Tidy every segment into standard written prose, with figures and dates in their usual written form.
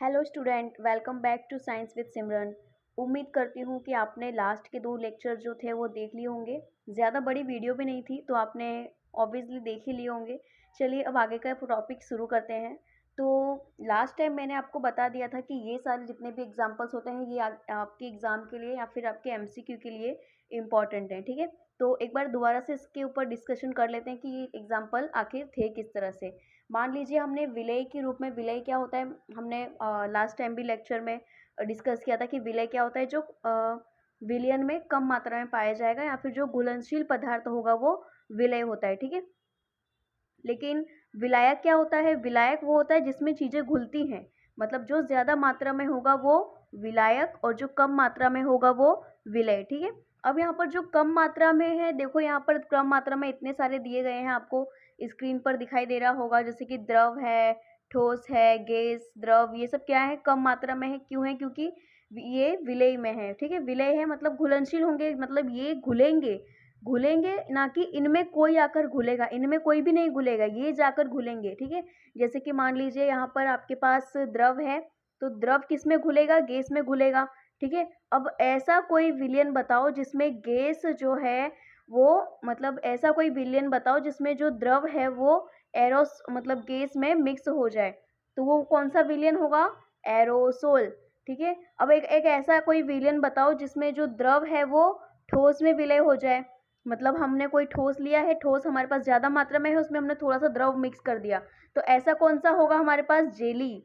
Hello student, welcome back to science with Simran. उम्मीद करती हूँ कि आपने लास्ट के 2 लेक्चर जो थे वो देख लिए होंगे। ज़्यादा बड़ी वीडियो भी नहीं थी तो आपने ऑब्वियसली देख ही लिए होंगे। चलिए अब आगे का टॉपिक शुरू करते हैं। तो लास्ट टाइम मैंने आपको बता दिया था कि ये सारे जितने भी एग्जांपल्स होते हैं ये आपके एग्ज़ाम के लिए या फिर आपके एमसीक्यू के लिए इम्पॉर्टेंट हैं, ठीक है। तो एक बार दोबारा से इसके ऊपर डिस्कशन कर लेते हैं कि ये एग्जाम्पल आखिर थे किस तरह से। मान लीजिए हमने विलेय के रूप में, विलेय क्या होता है, हमने लास्ट टाइम भी लेक्चर में डिस्कस किया था कि विलेय क्या होता है, जो विलयन में कम मात्रा में पाया जाएगा या फिर जो घुलनशील पदार्थ होगा वो विलेय होता है, ठीक है। लेकिन विलायक क्या होता है? विलायक वो होता है जिसमें चीज़ें घुलती हैं, मतलब जो ज़्यादा मात्रा में होगा वो विलायक और जो कम मात्रा में होगा वो विलेय, ठीक है। अब यहाँ पर जो कम मात्रा में है, देखो यहाँ पर कम मात्रा में इतने सारे दिए गए हैं, आपको स्क्रीन पर दिखाई दे रहा होगा, जैसे कि द्रव है, ठोस है, गैस, द्रव, ये सब क्या है? कम मात्रा में है। क्यों है? क्योंकि ये विलेय में है, ठीक है। विलेय है मतलब घुलनशील होंगे, मतलब ये घुलेंगे, घुलेंगे ना कि इनमें कोई आकर घुलेगा, इनमें कोई भी नहीं घुलेगा, ये जाकर घुलेंगे, ठीक है। जैसे कि मान लीजिए यहाँ पर आपके पास द्रव है, तो द्रव किस में घुलेगा? गैस में घुलेगा, ठीक है। अब ऐसा कोई विलयन बताओ जिसमें गैस जो है वो, मतलब ऐसा कोई विलयन बताओ जिसमें जो द्रव है वो एरोस मतलब गैस में मिक्स हो जाए, तो वो कौन सा विलयन होगा? एरोसोल, ठीक है। अब एक ऐसा कोई विलयन बताओ जिसमें जो द्रव है वो ठोस में विलय हो जाए, मतलब हमने कोई ठोस लिया है, ठोस हमारे पास ज़्यादा मात्रा में है, उसमें हमने थोड़ा सा द्रव मिक्स कर दिया, तो ऐसा कौन सा होगा हमारे पास? जेली,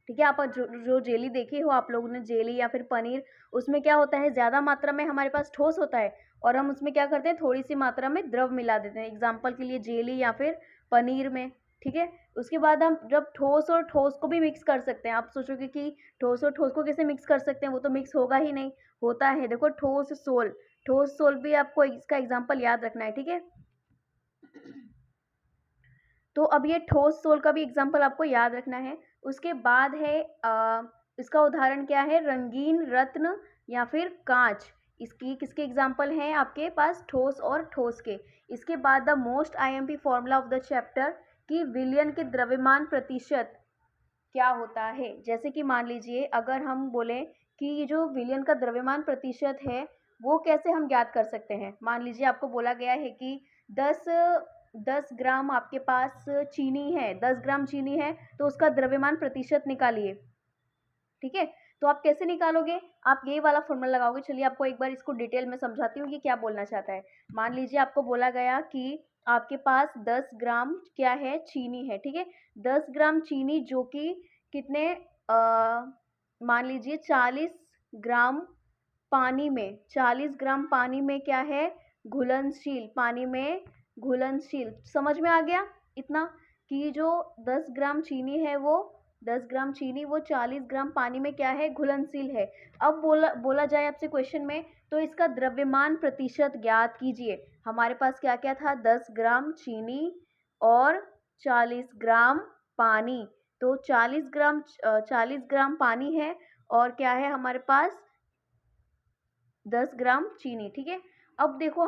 ठीक है। आप जो जो जेली देखी हो आप लोगों ने, जेली या फिर पनीर, उसमें क्या होता है? ज़्यादा मात्रा में हमारे पास ठोस होता है और हम उसमें क्या करते हैं? थोड़ी सी मात्रा में द्रव मिला देते हैं, एग्जाम्पल के लिए जेली या फिर पनीर में, ठीक है। उसके बाद हम जब ठोस और ठोस को भी मिक्स कर सकते हैं, आप सोचोगे कि ठोस और ठोस को कैसे मिक्स कर सकते हैं, वो तो मिक्स होगा ही नहीं, होता है, देखो ठोस सोल, ठोस सोल भी आपको इसका एग्जाम्पल याद रखना है, ठीक है। तो अब ये ठोस सोल का भी एग्जाम्पल आपको याद रखना है। उसके बाद है इसका उदाहरण क्या है? रंगीन रत्न या फिर कांच, इसकी किसके एग्जाम्पल हैं आपके पास? ठोस और ठोस के। इसके बाद the most IMP formula of the chapter, कि विलयन के द्रव्यमान प्रतिशत क्या होता है। जैसे कि मान लीजिए अगर हम बोले कि ये जो विलयन का द्रव्यमान प्रतिशत है वो कैसे हम ज्ञात कर सकते हैं। मान लीजिए आपको बोला गया है कि 10 10 ग्राम आपके पास चीनी है, 10 ग्राम चीनी है, तो उसका द्रव्यमान प्रतिशत निकालिए, ठीक है। तो आप कैसे निकालोगे? आप ये वाला फॉर्मूला लगाओगे। चलिए आपको एक बार इसको डिटेल में समझाती हूँ कि क्या बोलना चाहता है। मान लीजिए आपको बोला गया कि आपके पास 10 ग्राम क्या है? चीनी है, ठीक है। 10 ग्राम चीनी जो कि कितने मान लीजिए 40 ग्राम पानी में, 40 ग्राम पानी में क्या है? घुलनशील, पानी में घुलनशील। समझ में आ गया इतना, कि जो 10 ग्राम चीनी है वो 10 ग्राम चीनी वो 40 ग्राम पानी में क्या है? घुलनशील है। अब बोला बोला जाए आपसे क्वेश्चन में, तो इसका द्रव्यमान प्रतिशत ज्ञात कीजिए। हमारे पास क्या क्या था? 10 ग्राम चीनी और 40 ग्राम पानी, तो 40 ग्राम पानी है और क्या है हमारे पास? 10 ग्राम चीनी, ठीक है। अब देखो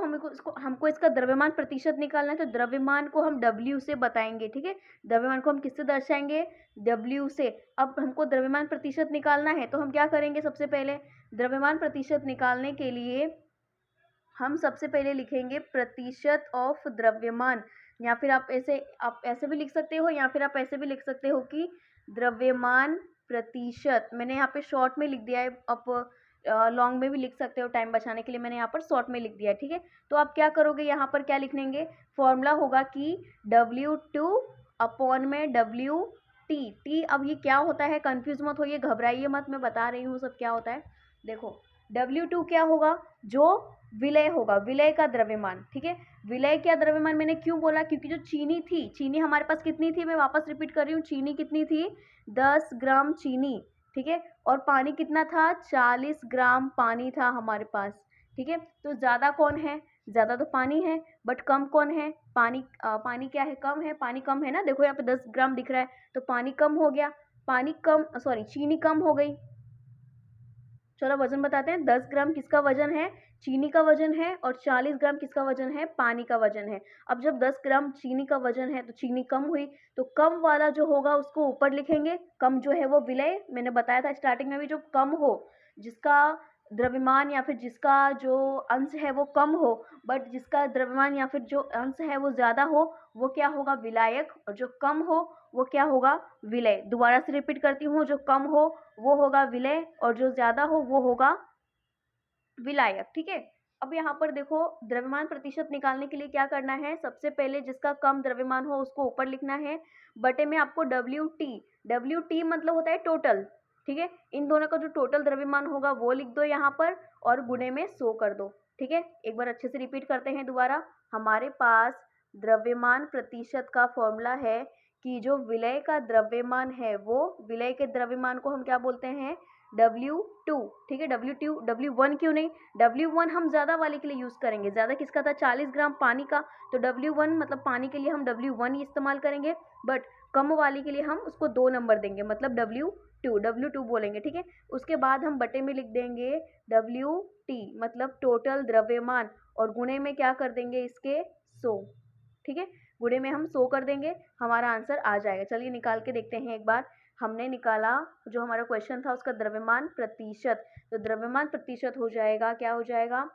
हमको इसका द्रव्यमान प्रतिशत निकालना है, तो द्रव्यमान को हम W से बताएंगे, ठीक है। द्रव्यमान को हम किससे दर्शाएंगे? W से। अब हमको द्रव्यमान प्रतिशत निकालना है तो हम क्या करेंगे? सबसे पहले द्रव्यमान प्रतिशत निकालने के लिए हम सबसे पहले लिखेंगे प्रतिशत ऑफ द्रव्यमान, या फिर आप ऐसे भी लिख सकते हो या फिर आप ऐसे भी लिख सकते हो कि द्रव्यमान प्रतिशत। मैंने यहाँ पे शॉर्ट में लिख दिया है, आप लॉन्ग में भी लिख सकते हो, टाइम बचाने के लिए मैंने यहाँ पर शॉर्ट में लिख दिया है, ठीक है। तो आप क्या करोगे? यहाँ पर क्या लिखेंगे? फॉर्मूला होगा कि W2 अपॉन में WT। अब ये क्या होता है? कंफ्यूज मत होइए, घबराइए मत, मैं बता रही हूँ सब क्या होता है। देखो W2 क्या होगा? जो विलय होगा, विलय का द्रव्यमान, ठीक है। विलय का द्रव्यमान मैंने क्यों बोला? क्योंकि जो चीनी थी, चीनी हमारे पास कितनी थी? मैं वापस रिपीट कर रही हूँ, चीनी कितनी थी? 10 ग्राम चीनी, ठीक है। और पानी कितना था? 40 ग्राम पानी था हमारे पास, ठीक है। तो ज़्यादा कौन है? ज़्यादा तो पानी है, बट कम कौन है? पानी। पानी क्या है? कम है, पानी कम है ना। देखो यहाँ पे 10 ग्राम दिख रहा है, तो पानी कम हो गया, पानी कम, सॉरी चीनी कम हो गई। चलो वजन बताते हैं। 10 ग्राम किसका वजन है? चीनी का वजन है। और 40 ग्राम किसका वजन है? पानी का वजन है। अब जब 10 ग्राम चीनी का वजन है तो चीनी कम हुई, तो कम वाला जो होगा उसको ऊपर लिखेंगे। कम जो है वो विलय, मैंने बताया था स्टार्टिंग में भी, जो कम हो, जिसका द्रव्यमान या फिर जिसका जो अंश है वो कम हो, बट जिसका द्रव्यमान या फिर जो अंश है वो ज़्यादा हो, वो क्या होगा? विलायक। और जो कम हो वो क्या होगा? विलय। दोबारा से रिपीट करती हूँ, जो कम हो वो होगा विलय और जो ज़्यादा हो वो होगा विलायक। ठीक है। अब यहाँ पर देखो, द्रव्यमान प्रतिशत निकालने के लिए क्या करना है? सबसे पहले जिसका कम द्रव्यमान हो उसको ऊपर लिखना है, बटे में आपको WT मतलब होता है टोटल। ठीक है। इन दोनों का जो टोटल द्रव्यमान होगा वो लिख दो यहाँ पर और गुणे में 100 कर दो। ठीक है। एक बार अच्छे से रिपीट करते हैं दोबारा। हमारे पास द्रव्यमान प्रतिशत का फॉर्मूला है कि जो विलय का द्रव्यमान है, वो विलय के द्रव्यमान को हम क्या बोलते हैं? W2। ठीक है। W1 क्यों नहीं? W1 हम ज़्यादा वाले के लिए यूज़ करेंगे। ज़्यादा किसका था? 40 ग्राम पानी का, तो W1 मतलब पानी के लिए हम W1 ही इस्तेमाल करेंगे, बट कम वाली के लिए हम उसको 2 नंबर देंगे, मतलब W2 बोलेंगे। ठीक है। उसके बाद हम बटे में लिख देंगे WT मतलब टोटल द्रव्यमान, और गुणे में क्या कर देंगे? इसके 100। ठीक है। गुणे में हम 100 कर देंगे, हमारा आंसर आ जाएगा। चलिए निकाल के देखते हैं एक बार। हमने निकाला जो हमारा क्वेश्चन था उसका द्रव्यमान प्रतिशत, तो द्रव्यमान प्रतिशत हो जाएगा, क्या हो जाएगा?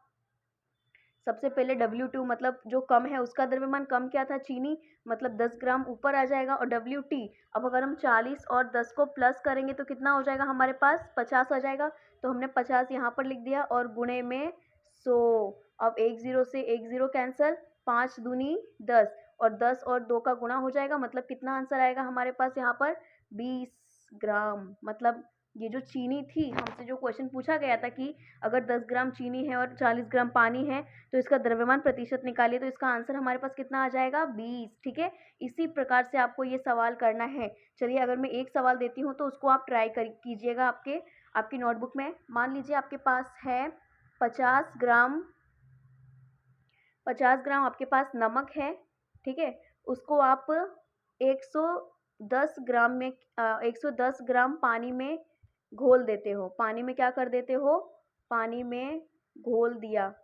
सबसे पहले W2 मतलब जो कम है उसका द्रव्यमान, कम क्या था? चीनी, मतलब 10 ग्राम ऊपर आ जाएगा। और WT, अब अगर हम 40 और 10 को प्लस करेंगे तो कितना हो जाएगा हमारे पास? 50 आ जाएगा। तो हमने 50 यहाँ पर लिख दिया और गुणे में 100। अब एक जीरो से एक जीरो कैंसिल, 5 दूनी 10, और 10 और 2 का गुणा हो जाएगा, मतलब कितना आंसर आएगा हमारे पास यहाँ पर? 20 ग्राम। मतलब ये जो चीनी थी, हमसे जो क्वेश्चन पूछा गया था कि अगर 10 ग्राम चीनी है और 40 ग्राम पानी है तो इसका द्रव्यमान प्रतिशत निकालिए, तो इसका आंसर हमारे पास कितना आ जाएगा? 20। ठीक है। इसी प्रकार से आपको ये सवाल करना है। चलिए अगर मैं एक सवाल देती हूँ तो उसको आप ट्राई कर कीजिएगा आपकी नोटबुक में। मान लीजिए आपके पास है 50 ग्राम 50 ग्राम आपके पास नमक है। ठीक है। उसको आप 110 ग्राम में 110 ग्राम पानी में घोल देते हो। पानी में क्या कर देते हो? पानी में घोल दिया।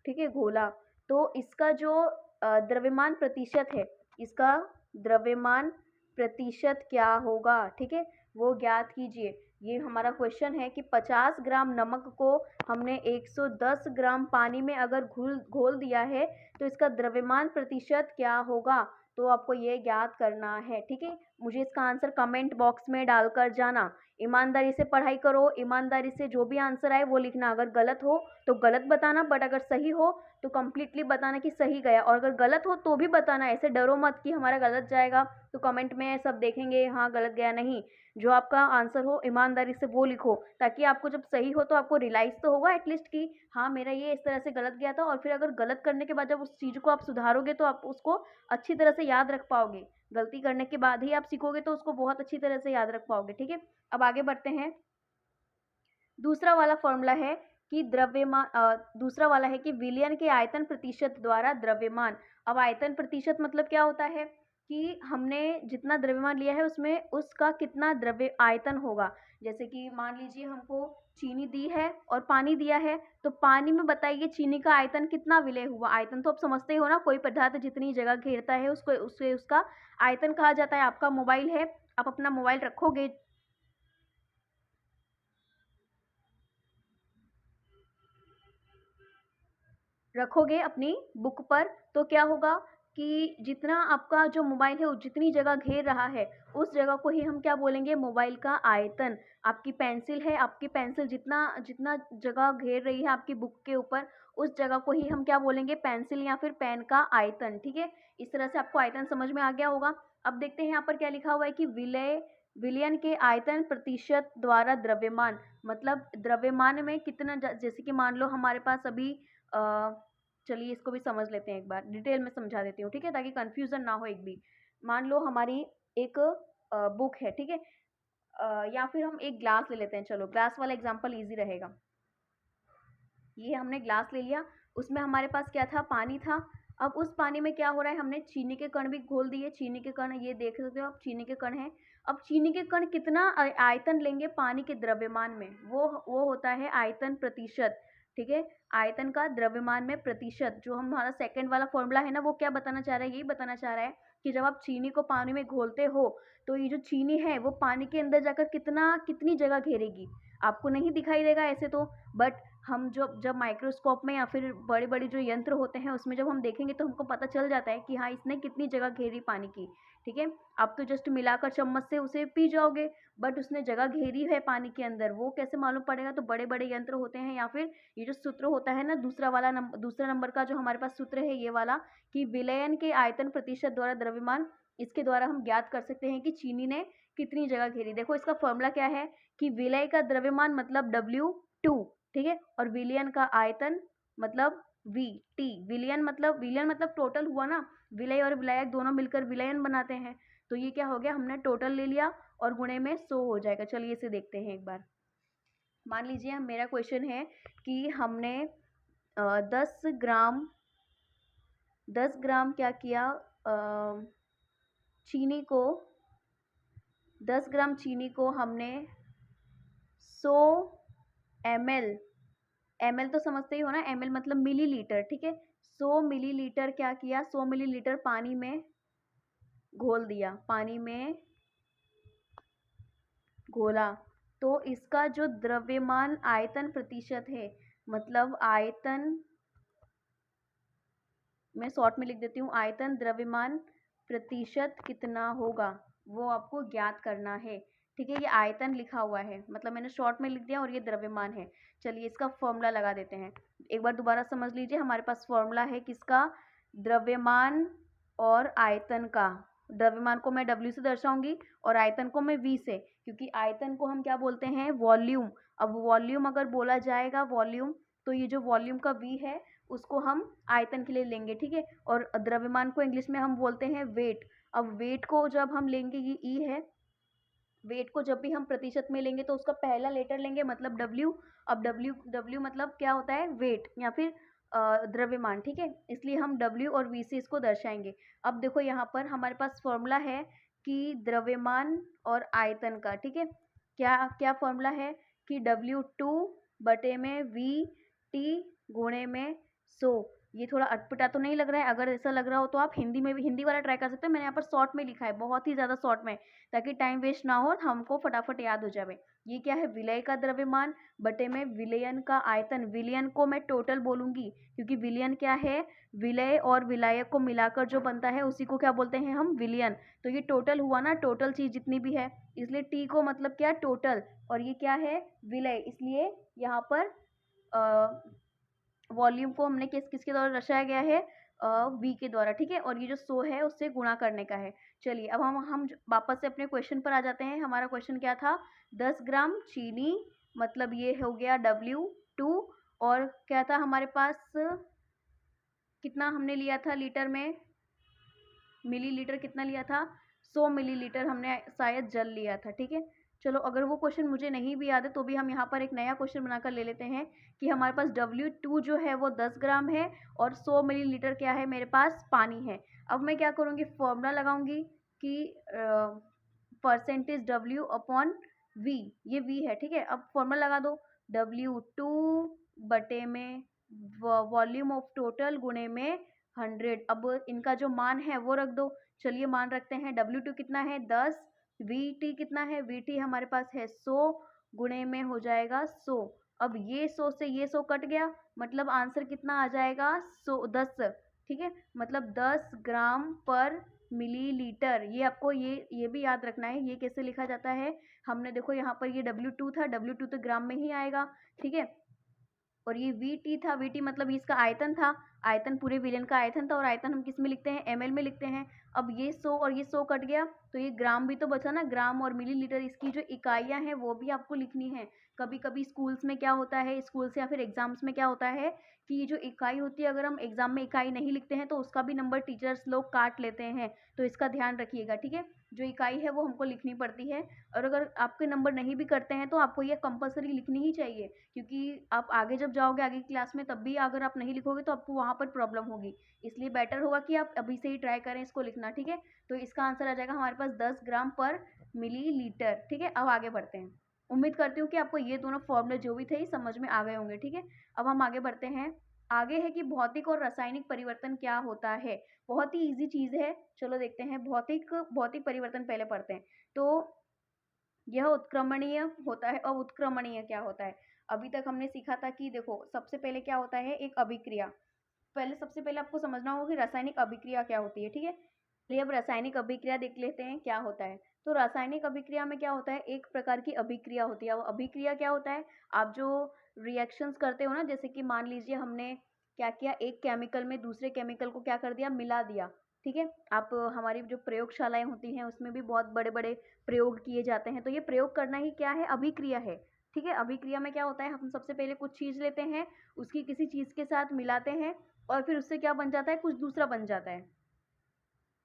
ठीक है, घोला। तो इसका जो द्रव्यमान प्रतिशत है, इसका द्रव्यमान प्रतिशत क्या होगा? ठीक है, वो ज्ञात कीजिए। ये हमारा क्वेश्चन है कि 50 ग्राम नमक को हमने 110 ग्राम पानी में अगर घोल दिया है तो इसका द्रव्यमान प्रतिशत क्या होगा? तो आपको ये ज्ञात करना है। ठीक है। मुझे इसका आंसर कमेंट बॉक्स में डालकर जाना। ईमानदारी से पढ़ाई करो, ईमानदारी से जो भी आंसर आए वो लिखना। अगर गलत हो तो गलत बताना, बट अगर सही हो तो कंप्लीटली बताना कि सही गया, और अगर गलत हो तो भी बताना। ऐसे डरो मत कि हमारा गलत जाएगा तो कमेंट में सब देखेंगे हाँ गलत गया। नहीं, जो आपका आंसर हो ईमानदारी से वो लिखो, ताकि आपको जब सही हो तो आपको रियलाइज़ तो होगा एटलीस्ट कि हाँ मेरा ये इस तरह से गलत गया था। और फिर अगर गलत करने के बाद जब उस चीज़ को आप सुधारोगे तो आप उसको अच्छी तरह से याद रख पाओगे। गलती करने के बाद ही आप सीखोगे तो उसको बहुत अच्छी तरह से याद रख पाओगे। ठीक है। अब आगे बढ़ते हैं। दूसरा वाला फॉर्मूला है कि दूसरा वाला है कि विलयन के आयतन प्रतिशत द्वारा द्रव्यमान। अब आयतन प्रतिशत मतलब क्या होता है कि हमने जितना द्रव्यमान लिया है उसमें उसका कितना द्रव्य आयतन होगा। जैसे कि मान लीजिए हमको चीनी दी है और पानी दिया है, तो पानी में बताइए चीनी का आयतन कितना विलय हुआ। आयतन तो आप समझते ही हो ना, कोई पदार्थ जितनी जगह घेरता है उसको उससे उसका आयतन कहा जाता है। आपका मोबाइल है, आप अपना मोबाइल रखोगे अपनी बुक पर, तो क्या होगा कि जितना आपका जो मोबाइल है वो जितनी जगह घेर रहा है उस जगह को ही हम क्या बोलेंगे? मोबाइल का आयतन। आपकी पेंसिल है, आपकी पेंसिल जितना जितना जगह घेर रही है आपकी बुक के ऊपर, उस जगह को ही हम क्या बोलेंगे? पेंसिल या फिर पेन का आयतन। ठीक है। इस तरह से आपको आयतन समझ में आ गया होगा। अब देखते हैं यहाँ पर क्या लिखा हुआ है कि विलयन के आयतन प्रतिशत द्वारा द्रव्यमान, मतलब द्रव्यमान में कितना जैसे कि मान लो हमारे पास अभी चलिए इसको भी समझ लेते हैं, एक बार डिटेल में समझा देती हूँ। ठीक है, ताकि कंफ्यूजन ना हो एक भी। मान लो हमारी एक बुक है। ठीक है। या फिर हम एक ग्लास ले लेते हैं। चलो ग्लास वाला एग्जांपल इजी रहेगा। ये हमने ग्लास ले लिया, उसमें हमारे पास क्या था? पानी था। अब उस पानी में क्या हो रहा है? हमने चीनी के कण भी घोल दिए। चीनी के कण ये देख सकते हो आप, चीनी के कण हैं। अब चीनी के कण कितना आयतन लेंगे पानी के द्रव्यमान में, वो होता है आयतन प्रतिशत, ठीक है। आयतन का द्रव्यमान में प्रतिशत, जो हमारा सेकंड वाला फॉर्मूला है ना, वो क्या बताना चाह रहा है, यही बताना चाह रहा है कि जब आप चीनी को पानी में घोलते हो तो ये जो चीनी है वो पानी के अंदर जाकर कितनी जगह घेरेगी, आपको नहीं दिखाई देगा ऐसे तो, बट हम जब माइक्रोस्कोप में या फिर बड़े बड़े जो यंत्र होते हैं उसमें जब हम देखेंगे तो हमको पता चल जाता है कि हाँ इसने कितनी जगह घेरी पानी की, ठीक है। आप तो जस्ट मिलाकर चम्मच से उसे पी जाओगे, बट उसने जगह घेरी है पानी के अंदर, वो कैसे मालूम पड़ेगा, तो बड़े बड़े यंत्र होते हैं, या फिर ये जो सूत्र होता है ना, दूसरा नंबर का जो हमारे पास सूत्र है ये वाला, कि विलयन के आयतन प्रतिशत द्वारा द्रव्यमान, इसके द्वारा हम ज्ञात कर सकते हैं कि चीनी ने कितनी जगह घेरी। देखो इसका फॉर्मूला क्या है कि विलय का द्रव्यमान मतलब W2, ठीक है, और विलयन का आयतन मतलब VT। विलयन मतलब टोटल हुआ ना, विलय और विलायक दोनों मिलकर विलयन बनाते हैं, तो ये क्या हो गया, हमने टोटल ले लिया और गुणे में 100 हो जाएगा। चलिए इसे देखते हैं एक बार। मान लीजिए मेरा क्वेश्चन है कि हमने 10 ग्राम क्या किया, चीनी को 10 ग्राम चीनी को हमने 100 ml तो समझते ही हो ना, ml मतलब मिलीलीटर, ठीक है। 100 मिलीलीटर क्या किया, 100 मिलीलीटर पानी में घोल दिया, पानी में घोला, तो इसका जो द्रव्यमान आयतन प्रतिशत है, मतलब आयतन, मैं शॉर्ट में लिख देती हूँ, आयतन द्रव्यमान प्रतिशत कितना होगा वो आपको ज्ञात करना है, ठीक है। ये आयतन लिखा हुआ है, मतलब मैंने शॉर्ट में लिख दिया, और ये द्रव्यमान है। चलिए इसका फॉर्मूला लगा देते हैं, एक बार दोबारा समझ लीजिए। हमारे पास फॉर्मूला है किसका, द्रव्यमान और आयतन का। द्रव्यमान को मैं W से दर्शाऊंगी और आयतन को मैं V से, क्योंकि आयतन को हम क्या बोलते हैं, वॉल्यूम। अब वॉल्यूम अगर बोला जाएगा वॉल्यूम, तो ये जो वॉल्यूम का V है उसको हम आयतन के लिए लेंगे, ठीक है। और द्रव्यमान को इंग्लिश में हम बोलते हैं वेट। अब वेट को जब हम लेंगे, ये E है, वेट को जब भी हम प्रतिशत में लेंगे तो उसका पहला लेटर लेंगे, मतलब W। अब W मतलब क्या होता है, वेट या फिर द्रव्यमान, ठीक है, इसलिए हम W और V से इसको दर्शाएंगे। अब देखो यहाँ पर हमारे पास फॉर्मूला है कि द्रव्यमान और आयतन का, ठीक है, क्या क्या फॉर्मूला है कि W2 बटे में VT गुणे में 100। ये थोड़ा अटपटा तो नहीं लग रहा है, अगर ऐसा लग रहा हो तो आप हिंदी में भी, हिंदी वाला ट्राई कर सकते हैं, मैंने यहाँ पर शॉर्ट में लिखा है, बहुत ही ज़्यादा शॉर्ट में, ताकि टाइम वेस्ट ना हो, हमको फटाफट याद हो जाए। ये क्या है, विलय का द्रव्यमान बटे में विलयन का आयतन। विलयन को मैं टोटल बोलूंगी, क्योंकि विलयन क्या है, विलय और विलायक को मिलाकर जो बनता है उसी को क्या बोलते हैं हम, विलयन। तो ये टोटल हुआ ना, टोटल चीज जितनी भी है, इसलिए टी को मतलब क्या, टोटल, और ये क्या है, विलय, इसलिए यहाँ पर वॉल्यूम को हमने किसके द्वारा दर्शाया गया है, V के द्वारा, ठीक है, और ये जो 100 है उससे गुणा करने का है। चलिए अब हम वापस से अपने क्वेश्चन पर आ जाते हैं। हमारा क्वेश्चन क्या था, 10 ग्राम चीनी, मतलब ये हो गया W2, और क्या था हमारे पास, कितना हमने लिया था लीटर में, मिलीलीटर कितना लिया था, 100 मिलीलीटर हमने शायद जल लिया था, ठीक है। चलो अगर वो क्वेश्चन मुझे नहीं भी याद है तो भी हम यहाँ पर एक नया क्वेश्चन बनाकर ले लेते हैं कि हमारे पास W2 जो है वो 10 ग्राम है और 100 मिलीलीटर क्या है, मेरे पास पानी है। अब मैं क्या करूँगी, फॉर्मूला लगाऊंगी कि परसेंटेज W अपॉन V, ये V है, ठीक है। अब फॉर्मूला लगा दो, W2 बटे में वॉल्यूम ऑफ टोटल गुणे में 100। अब इनका जो मान है वो रख दो। चलिए मान रखते हैं, W2 कितना है 10, VT कितना है, VT हमारे पास है 100, गुणे में हो जाएगा 100। अब ये 100 से ये 100 कट गया, मतलब आंसर कितना आ जाएगा, 10, ठीक है, मतलब 10 ग्राम पर मिलीलीटर। ये आपको ये भी याद रखना है, ये कैसे लिखा जाता है। हमने देखो यहाँ पर ये W2 था, W2 तो ग्राम में ही आएगा, ठीक है, और ये VT था, VT मतलब इसका आयतन था, आयतन पूरे विलयन का आयतन था, और आयतन हम किस में लिखते हैं, ml में लिखते हैं। अब ये 100 और ये 100 कट गया तो ये ग्राम भी तो बचा ना, ग्राम और मिलीलीटर, इसकी जो इकाइयाँ हैं वो भी आपको लिखनी है। कभी कभी स्कूल्स में क्या होता है, स्कूल्स या फिर एग्जाम्स में क्या होता है कि ये जो इकाई होती है, अगर हम एग्जाम में इकाई नहीं लिखते हैं तो उसका भी नंबर टीचर्स लोग काट लेते हैं, तो इसका ध्यान रखिएगा, ठीक है। जो इकाई है वो हमको लिखनी पड़ती है, और अगर आपके नंबर नहीं भी करते हैं तो आपको ये कंपलसरी लिखनी ही चाहिए, क्योंकि आप आगे जब जाओगे आगे की क्लास में तब भी अगर आप नहीं लिखोगे तो आपको वहाँ पर प्रॉब्लम होगी, इसलिए बेटर होगा कि आप अभी से ही ट्राई करें इसको लिखना, ठीक है। तो इसका आंसर आ जाएगा हमारे पास 10 ग्राम पर मिलीलीटर। ठीक है, अब आगे बढ़ते हैं। उम्मीद करती हूँ कि आपको ये दोनों फॉर्मूले जो भी थे ये समझ में आ गए होंगे। ठीक है, अब हम आगे बढ़ते हैं। आगे है कि भौतिक और रासायनिक परिवर्तन क्या होता है। बहुत ही ईजी चीज है, चलो देखते हैं। भौतिक भौतिक परिवर्तन पहले पढ़ते हैं। तो यह उत्क्रमणीय होता है। और उत्क्रमणीय क्या होता है? अभी तक हमने सीखा था कि देखो सबसे पहले क्या होता है, एक अभिक्रिया। पहले सबसे पहले आपको समझना होगा कि रासायनिक अभिक्रिया क्या होती है। ठीक है, चलिए अब रासायनिक अभिक्रिया देख लेते हैं क्या होता है। तो रासायनिक अभिक्रिया में क्या होता है, एक प्रकार की अभिक्रिया होती है। अब अभिक्रिया क्या होता है, आप जो रिएक्शंस करते हो ना, जैसे कि मान लीजिए हमने क्या किया, एक केमिकल में दूसरे केमिकल को क्या कर दिया, मिला दिया। ठीक है, आप हमारी जो प्रयोगशालाएं होती हैं उसमें भी बहुत बड़े बड़े प्रयोग किए जाते हैं। तो ये प्रयोग करना ही क्या है, अभिक्रिया है। ठीक है, अभिक्रिया में क्या होता है, हम सबसे पहले कुछ चीज़ लेते हैं, उसकी किसी चीज़ के साथ मिलाते हैं और फिर उससे क्या बन जाता है, कुछ दूसरा बन जाता है।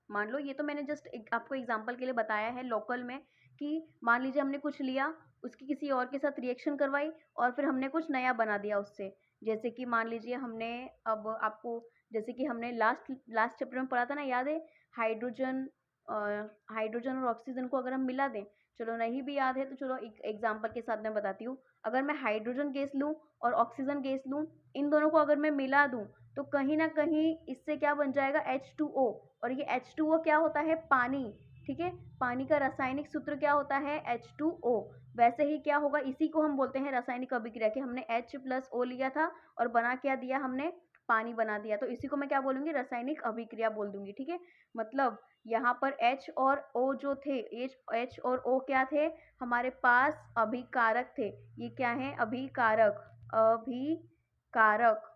मान लो ये तो मैंने जस्ट आपको एग्जांपल के लिए बताया है लोकल में, कि मान लीजिए हमने कुछ लिया, उसकी किसी और के साथ रिएक्शन करवाई और फिर हमने कुछ नया बना दिया उससे। जैसे कि मान लीजिए हमने, अब आपको जैसे कि हमने लास्ट लास्ट चैप्टर में पढ़ा था ना, याद है, हाइड्रोजन हाइड्रोजन और ऑक्सीजन को अगर हम मिला दें, चलो नहीं भी याद है तो चलो एक एग्जांपल के साथ मैं बताती हूँ। अगर मैं हाइड्रोजन गैस लूँ और ऑक्सीजन गैस लूँ, इन दोनों को अगर मैं मिला दूँ तो कहीं ना कहीं इससे क्या बन जाएगा, H2O। और ये H2O क्या होता है, पानी। ठीक है, पानी का रासायनिक सूत्र क्या होता है, H2O। वैसे ही क्या होगा, इसी को हम बोलते हैं रासायनिक अभिक्रिया, कि हमने H प्लस O लिया था और बना क्या दिया हमने, पानी बना दिया। तो इसी को मैं क्या बोलूंगी, रासायनिक अभिक्रिया बोल दूंगी। ठीक है, मतलब यहाँ पर H और O जो थे, H और O क्या थे, हमारे पास अभिकारक थे। ये क्या है, अभिकारक, अभिकारक।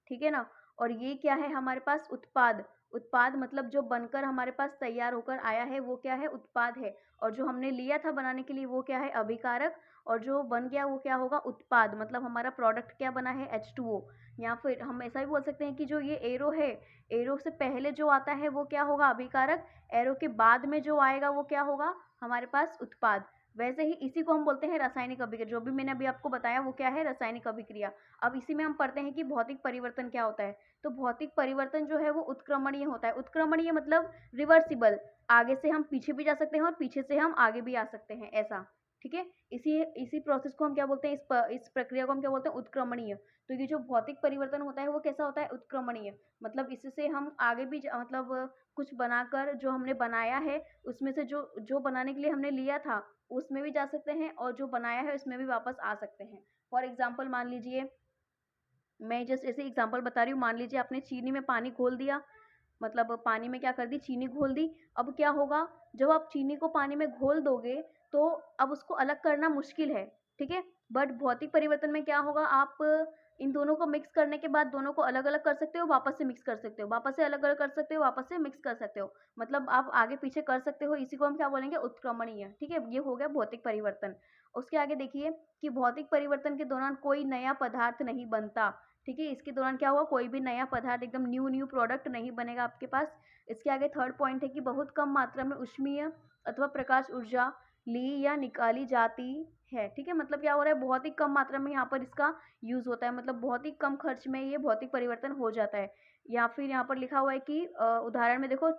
ठीक है ना। और ये क्या है हमारे पास, उत्पाद। उत्पाद मतलब जो बनकर हमारे पास तैयार होकर आया है वो क्या है, उत्पाद है। और जो हमने लिया था बनाने के लिए वो क्या है, अभिकारक। और जो बन गया वो क्या होगा, उत्पाद। मतलब हमारा प्रोडक्ट क्या बना है, H2O। या फिर हम ऐसा भी बोल सकते हैं कि जो ये एरो है, एरो से पहले जो आता है वो क्या होगा, अभिकारक। एरो के बाद में जो आएगा वो क्या होगा, हमारे पास उत्पाद। वैसे ही इसी को हम बोलते हैं रासायनिक अभिक्रिया। जो भी मैंने अभी आपको बताया वो क्या है, रासायनिक अभिक्रिया। अब इसी में हम पढ़ते हैं कि भौतिक परिवर्तन क्या होता है। तो भौतिक परिवर्तन जो है वो उत्क्रमणीय होता है। उत्क्रमणीय मतलब रिवर्सिबल, आगे से हम पीछे भी जा सकते हैं और पीछे से हम आगे भी आ सकते हैं, ऐसा। ठीक है, इसी इसी प्रोसेस को हम क्या बोलते हैं, इस प्रक्रिया को हम क्या बोलते हैं, उत्क्रमणीय। तो ये जो भौतिक परिवर्तन होता है वो कैसा होता है, उत्क्रमणीय। मतलब इससे हम आगे भी मतलब कुछ बनाकर जो हमने बनाया है उसमें से जो जो बनाने के लिए हमने लिया था उसमें भी जा सकते हैं, और जो बनाया है उसमें भी वापस आ सकते हैं। फॉर एग्जाम्पल मान लीजिए, मैं जस्ट ऐसे एग्जांपल बता रही हूँ, मान लीजिए आपने चीनी में पानी घोल दिया, मतलब पानी में क्या कर दी, चीनी घोल दी। अब क्या होगा, जब आप चीनी को पानी में घोल दोगे तो अब उसको अलग करना मुश्किल है। ठीक है, बट भौतिक परिवर्तन में क्या होगा, आप इन दोनों को मिक्स करने के बाद दोनों को अलग अलग कर सकते हो, वापस से मिक्स कर सकते हो, वापस से अलग अलग कर सकते हो, वापस से मिक्स कर सकते हो। मतलब आप आगे पीछे कर सकते हो। इसी को हम क्या बोलेंगे, उत्क्रमणीय। ठीक है, ये हो गया भौतिक परिवर्तन। उसके आगे देखिए कि भौतिक परिवर्तन के दौरान कोई नया पदार्थ नहीं बनता। ठीक है, इसके दौरान क्या हुआ, कोई भी नया पदार्थ, एकदम न्यू न्यू प्रोडक्ट नहीं बनेगा आपके पास। इसके आगे थर्ड पॉइंट है कि बहुत कम मात्रा में ऊष्मीय अथवा प्रकाश ऊर्जा ली या निकाली जाती है। ठीक है, मतलब क्या हो रहा है, बहुत ही कम मात्रा में यहाँ पर इसका यूज होता है, मतलब बहुत ही कम खर्च में ये भौतिक परिवर्तन हो जाता है। या फिर यहाँ पर लिखा हुआ है कि उदाहरण में देखो,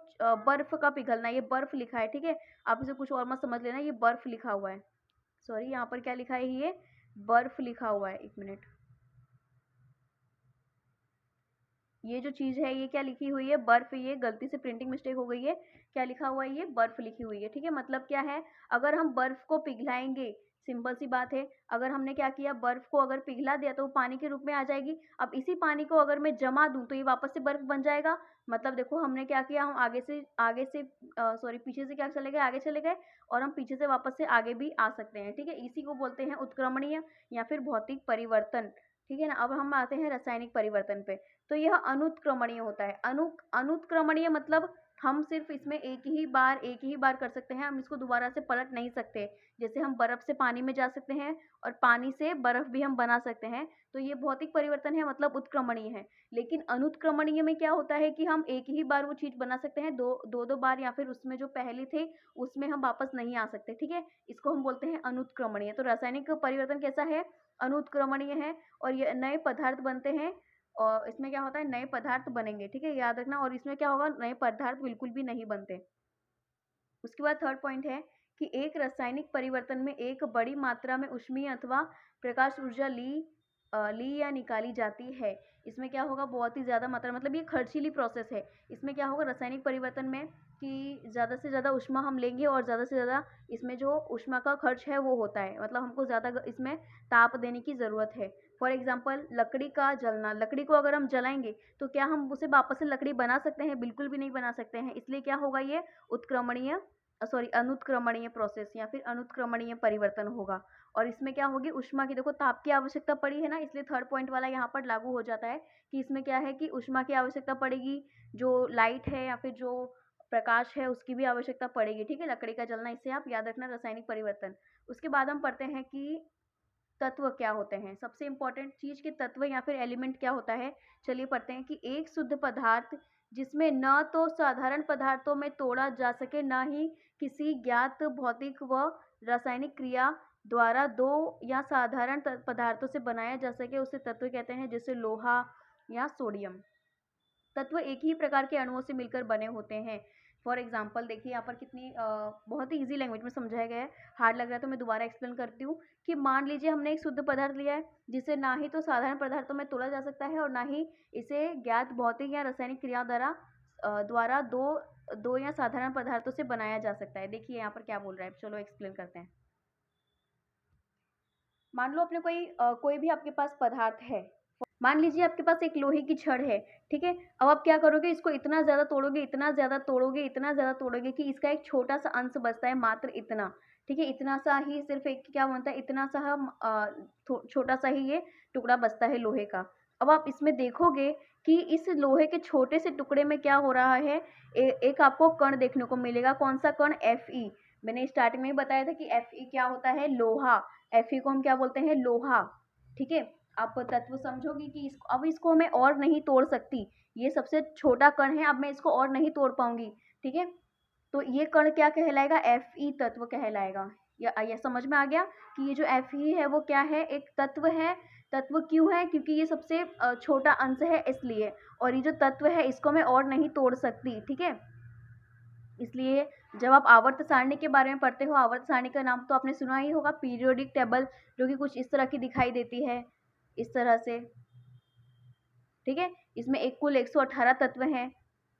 बर्फ का पिघलना, ये बर्फ लिखा है। ठीक है, आप इसे कुछ और मत समझ लेना, ये बर्फ लिखा हुआ है। सॉरी, यहाँ पर क्या लिखा है, ये बर्फ लिखा हुआ है, एक मिनट। ये जो चीज़ है ये क्या लिखी हुई है, बर्फ। ये गलती से प्रिंटिंग मिस्टेक हो गई है, क्या लिखा हुआ है, ये बर्फ लिखी हुई है। ठीक है, मतलब क्या है, अगर हम बर्फ को पिघलाएंगे, सिंपल सी बात है, अगर हमने क्या किया, बर्फ को अगर पिघला दिया तो वो पानी के रूप में आ जाएगी। अब इसी पानी को अगर मैं जमा दूं तो ये वापस से बर्फ बन जाएगा। मतलब देखो हमने क्या किया, हम आगे से सॉरी पीछे से क्या चले गए, आगे चले गए, और हम पीछे से वापस से आगे भी आ सकते हैं। ठीक है, इसी को बोलते हैं उत्क्रमणीय या फिर भौतिक परिवर्तन। ठीक है ना। अब हम आते हैं रासायनिक परिवर्तन पे। तो यह अनुत्क्रमणीय होता है। अनुत्क्रमणीय मतलब हम सिर्फ इसमें एक ही बार कर सकते हैं, हम इसको दोबारा से पलट नहीं सकते। जैसे हम बर्फ से पानी में जा सकते हैं और पानी से बर्फ भी हम बना सकते हैं, तो ये भौतिक परिवर्तन है, मतलब उत्क्रमणीय है। लेकिन अनुत्क्रमणीय में क्या होता है कि हम एक ही बार वो चीज बना सकते हैं, दो बार, या फिर उसमें जो पहले थे उसमें हम वापस नहीं आ सकते। ठीक है, इसको हम बोलते हैं अनुत्क्रमणीय। तो रासायनिक परिवर्तन कैसा है, अनुत्क्रमणीय है। और ये नए पदार्थ बनते हैं, और इसमें क्या होता है, नए पदार्थ बनेंगे। ठीक है, याद रखना। और इसमें क्या होगा, नए पदार्थ बिल्कुल भी नहीं बनते। उसके बाद थर्ड पॉइंट है कि एक रासायनिक परिवर्तन में एक बड़ी मात्रा में ऊष्मीय अथवा प्रकाश ऊर्जा ली या निकाली जाती है। इसमें क्या होगा, बहुत ही ज़्यादा मात्रा, मतलब ये खर्चीली प्रोसेस है। इसमें क्या होगा रासायनिक परिवर्तन में कि ज़्यादा से ज़्यादा ऊष्मा हम लेंगे और ज़्यादा से ज़्यादा इसमें जो ऊष्मा का खर्च है वो होता है, मतलब हमको ज़्यादा इसमें ताप देने की ज़रूरत है। फॉर एग्जाम्पल लकड़ी का जलना, लकड़ी को अगर हम जलाएंगे तो क्या हम उसे वापस से लकड़ी बना सकते हैं? बिल्कुल भी नहीं बना सकते हैं। इसलिए क्या होगा, ये उत्क्रमणीय अनुत्क्रमणीय प्रोसेस या फिर अनुत्क्रमणीय परिवर्तन होगा। और इसमें क्या होगी, ऊष्मा की, देखो ताप की आवश्यकता पड़ी है ना, इसलिए थर्ड पॉइंट वाला यहाँ पर लागू हो जाता है कि इसमें क्या है कि ऊष्मा की आवश्यकता पड़ेगी, जो लाइट है या फिर जो प्रकाश है उसकी भी आवश्यकता पड़ेगी। ठीक है, लकड़ी का जलना, इससे आप याद रखना रासायनिक परिवर्तन। उसके बाद हम पढ़ते हैं कि तत्व क्या होते हैं। सबसे इंपॉर्टेंट चीज के तत्व या फिर एलिमेंट क्या होता है, चलिए पढ़ते हैं कि एक शुद्ध पदार्थ जिसमें न तो साधारण पदार्थों में तोड़ा जा सके न ही किसी ज्ञात भौतिक व रासायनिक क्रिया द्वारा दो या साधारण पदार्थों से बनाया जा सके उसे तत्व कहते हैं, जैसे लोहा या सोडियम। तत्व एक ही प्रकार के अणुओं से मिलकर बने होते हैं। फॉर एग्जाम्पल देखिए यहाँ पर कितनी बहुत ही ईजी लैंग्वेज में समझाया गया है। हार्ड लग रहा है तो मैं दोबारा एक्सप्लेन करती हूँ कि मान लीजिए हमने एक शुद्ध पदार्थ लिया है जिसे ना ही तो साधारण पदार्थों में तोड़ा जा सकता है और ना ही इसे ज्ञात भौतिक या रासायनिक क्रिया द्वारा दो या साधारण पदार्थों से बनाया जा सकता है। देखिए यहाँ पर क्या बोल रहा है, चलो एक्सप्लेन करते हैं। मान लो अपने कोई भी आपके पास पदार्थ है, मान लीजिए आपके पास एक लोहे की छड़ है। ठीक है, अब आप क्या करोगे, इसको इतना ज़्यादा तोड़ोगे, इतना ज़्यादा तोड़ोगे, इतना ज़्यादा तोड़ोगे कि इसका एक छोटा सा अंश बचता है, मात्र इतना। ठीक है, इतना सा ही, सिर्फ एक क्या बनता है, इतना सा हम छोटा सा ही ये टुकड़ा बचता है लोहे का। अब आप इसमें देखोगे कि इस लोहे के छोटे से टुकड़े में क्या हो रहा है, एक आपको कण देखने को मिलेगा। कौन सा कण? Fe। मैंने स्टार्टिंग में ही बताया था कि Fe क्या होता है, लोहा। Fe को हम क्या बोलते हैं, लोहा। ठीक है, आप तत्व समझोगी कि अब इसको मैं और नहीं तोड़ सकती, ये सबसे छोटा कण है, अब मैं इसको और नहीं तोड़ पाऊंगी। ठीक है, तो ये कण क्या कहलाएगा, Fe तत्व कहलाएगा। या समझ में आ गया कि ये जो Fe है वो क्या है, एक तत्व है। तत्व क्यों है, क्योंकि ये सबसे छोटा अंश है इसलिए, और ये जो तत्व है इसको मैं और नहीं तोड़ सकती। ठीक है, इसलिए जब आप आवर्त सारणी के बारे में पढ़ते हो, आवर्त सारणी का नाम तो आपने सुना ही होगा, पीरियोडिक टेबल, जो कि कुछ इस तरह की दिखाई देती है, इस तरह से। ठीक है, इसमें एक कुल 118 तत्व हैं,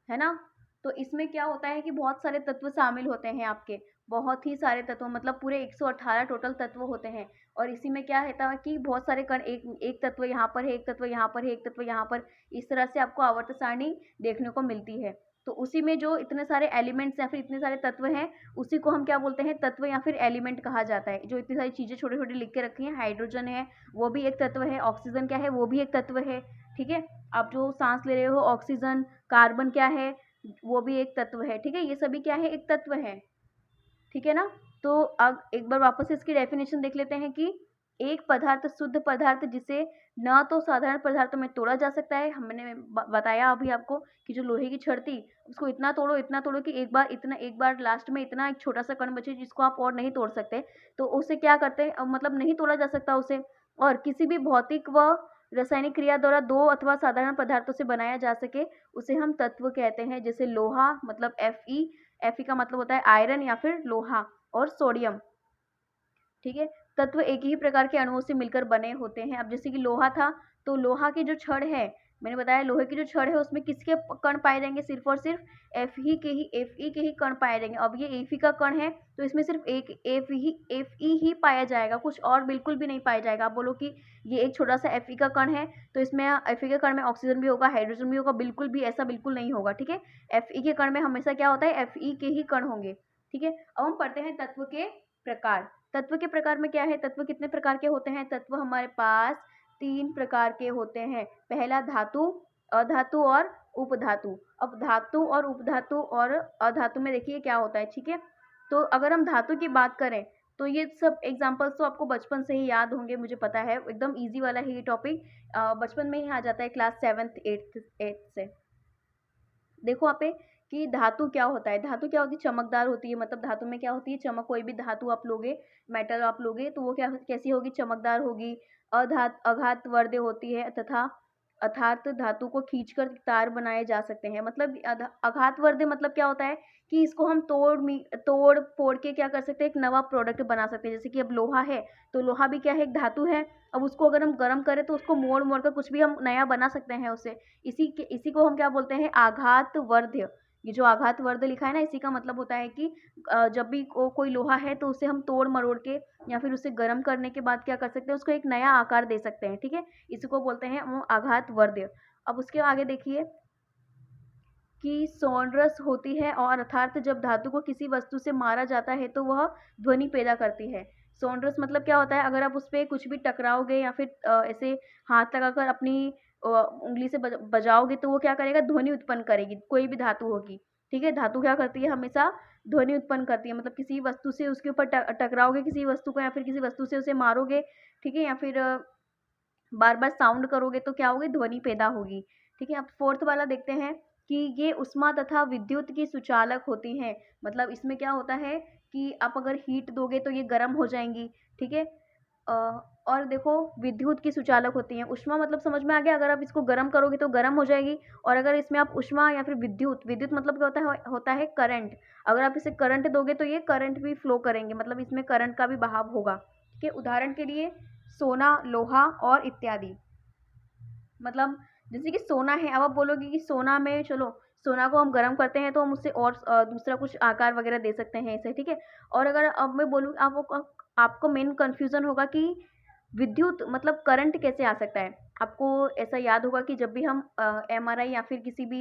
है ना। तो इसमें क्या होता है कि बहुत सारे तत्व शामिल होते हैं आपके, बहुत ही सारे तत्व, मतलब पूरे 118 टोटल तत्व होते हैं। और इसी में क्या रहता है कि बहुत सारे कण, एक तत्व यहाँ पर है, एक तत्व यहाँ पर है, एक तत्व यहाँ पर, इस तरह से आपको आवर्त सारणी देखने को मिलती है। तो उसी में जो इतने सारे एलिमेंट्स या फिर इतने सारे तत्व हैं, उसी को हम क्या बोलते हैं, तत्व या फिर एलिमेंट कहा जाता है। जो इतनी सारी चीज़ें छोटे छोटे लिख के रखी हैं, हाइड्रोजन है वो भी एक तत्व है, ऑक्सीजन क्या है वो भी एक तत्व है। ठीक है, आप जो सांस ले रहे हो, ऑक्सीजन, कार्बन क्या है, वो भी एक तत्व है। ठीक है, ये सभी क्या है, एक तत्व है। ठीक है ना। तो अब एक बार वापस इसकी डेफिनेशन देख लेते हैं कि एक पदार्थ शुद्ध पदार्थ जिसे न तो साधारण पदार्थों में तोड़ा जा सकता है, हमने बताया अभी आपको कि जो लोहे की छड़ थी उसको इतना तोड़ो कि एक बार लास्ट में इतना एक छोटा सा कण बचे जिसको आप और नहीं तोड़ सकते, तो उसे क्या करते हैं, मतलब नहीं तोड़ा जा सकता उसे। और किसी भी भौतिक व रासायनिक क्रिया द्वारा दो अथवा साधारण पदार्थों से बनाया जा सके उसे हम तत्व कहते हैं, जैसे लोहा मतलब Fe का मतलब होता है आयरन या फिर लोहा, और सोडियम। ठीक है, तत्व एक ही प्रकार के अणुओं से मिलकर बने होते हैं। अब जैसे कि लोहा था, तो लोहा की जो छड़ है, मैंने बताया लोहे की जो छड़ है उसमें किसके कण पाए जाएंगे, सिर्फ और सिर्फ Fe के ही कण पाए जाएंगे। अब ये Fe का कण है तो इसमें सिर्फ एक Fe ही पाया जाएगा, कुछ और बिल्कुल भी नहीं पाया जाएगा। आप बोलो कि ये एक छोटा सा Fe का कण है तो इसमें Fe के कण में ऑक्सीजन भी होगा, हाइड्रोजन भी होगा, बिल्कुल भी ऐसा बिल्कुल नहीं होगा। ठीक है, Fe के कण में हमेशा क्या होता है, Fe के ही कण होंगे। ठीक है, अब हम पढ़ते हैं तत्व के प्रकार। तत्व के प्रकार में क्या है, तत्व कितने प्रकार के होते हैं, तत्व हमारे पास 3 प्रकार के होते हैं। पहला धातु, अधातु और उपधातु। अब धातु और उपधातु और अधातु में देखिए क्या होता है। ठीक है, तो अगर हम धातु की बात करें तो ये सब एग्जांपल्स तो आपको बचपन से ही याद होंगे, मुझे पता है, एकदम इजी वाला है ये टॉपिक, बचपन में ही आ जाता है, क्लास 7th 8th से। देखो यहाँ पे कि धातु क्या होता है, धातु क्या होती है, चमकदार होती है, मतलब धातु में क्या होती है, चमक। कोई भी धातु आप लोगे, मेटल आप लोगे तो वो क्या कैसी होगी, चमकदार होगी। अघात वर्ध्य होती है तथा अर्थात धातु को खींचकर तार बनाए जा सकते हैं। मतलब आघातवर्ध्य मतलब क्या होता है कि इसको हम तोड़ फोड़ के क्या कर सकते हैं, एक नवा प्रोडक्ट बना सकते हैं। जैसे कि अब लोहा है, तो लोहा भी क्या है, एक धातु है। अब उसको अगर हम गर्म करें तो उसको मोड़ मोड़ कर कुछ भी हम नया बना सकते हैं उससे। इसी को हम क्या बोलते हैं, आघातवर्ध्य। ये जो आघातवर्ध्य लिखा है ना, इसी का मतलब होता है कि जब भी कोई लोहा है तो उसे हम तोड़ मरोड़ के या फिर उसे गर्म करने के बाद क्या कर सकते हैं, उसको एक नया आकार दे सकते हैं। ठीक है, इसी को बोलते हैं वो आघातवर्ध्य। अब उसके आगे देखिए कि सोनरस होती है, और अर्थात जब धातु को किसी वस्तु से मारा जाता है तो वह ध्वनि पैदा करती है। सोनरस मतलब क्या होता है, अगर आप उस पे कुछ भी टकराओगे या फिर ऐसे हाथ लगाकर अपनी उंगली से बजाओगे तो वो क्या करेगा, ध्वनि उत्पन्न करेगी। कोई भी धातु होगी, ठीक है, धातु क्या करती है, हमेशा ध्वनि उत्पन्न करती है। मतलब किसी वस्तु से उसके ऊपर टकराओगे किसी वस्तु को, या फिर किसी वस्तु से उसे मारोगे, ठीक है, या फिर बार बार साउंड करोगे तो क्या होगी, ध्वनि पैदा होगी। ठीक है, अब फोर्थ वाला देखते हैं कि ये उष्मा तथा विद्युत की सुचालक होती हैं। मतलब इसमें क्या होता है कि आप अगर हीट दोगे तो ये गर्म हो जाएंगी। ठीक है, और देखो विद्युत की सुचालक होती हैं। उष्मा मतलब समझ में आ गया, अगर आप इसको गर्म करोगे तो गर्म हो जाएगी। और अगर इसमें आप उष्मा या फिर विद्युत, विद्युत मतलब क्या होता है करंट। अगर आप इसे करंट दोगे तो ये करंट भी फ्लो करेंगे, मतलब इसमें करंट का भी बहाव होगा। ठीक है, उदाहरण के लिए सोना, लोहा और इत्यादि। मतलब जैसे कि सोना है, अब आप बोलोगे कि सोना में चलो सोना को हम गर्म करते हैं तो हम उससे और दूसरा कुछ आकार वगैरह दे सकते हैं इसे। ठीक है, और अगर अब मैं बोलूँ आपको मेन कन्फ्यूजन होगा कि विद्युत मतलब करंट कैसे आ सकता है। आपको ऐसा याद होगा कि जब भी हम एमआरआई या फिर किसी भी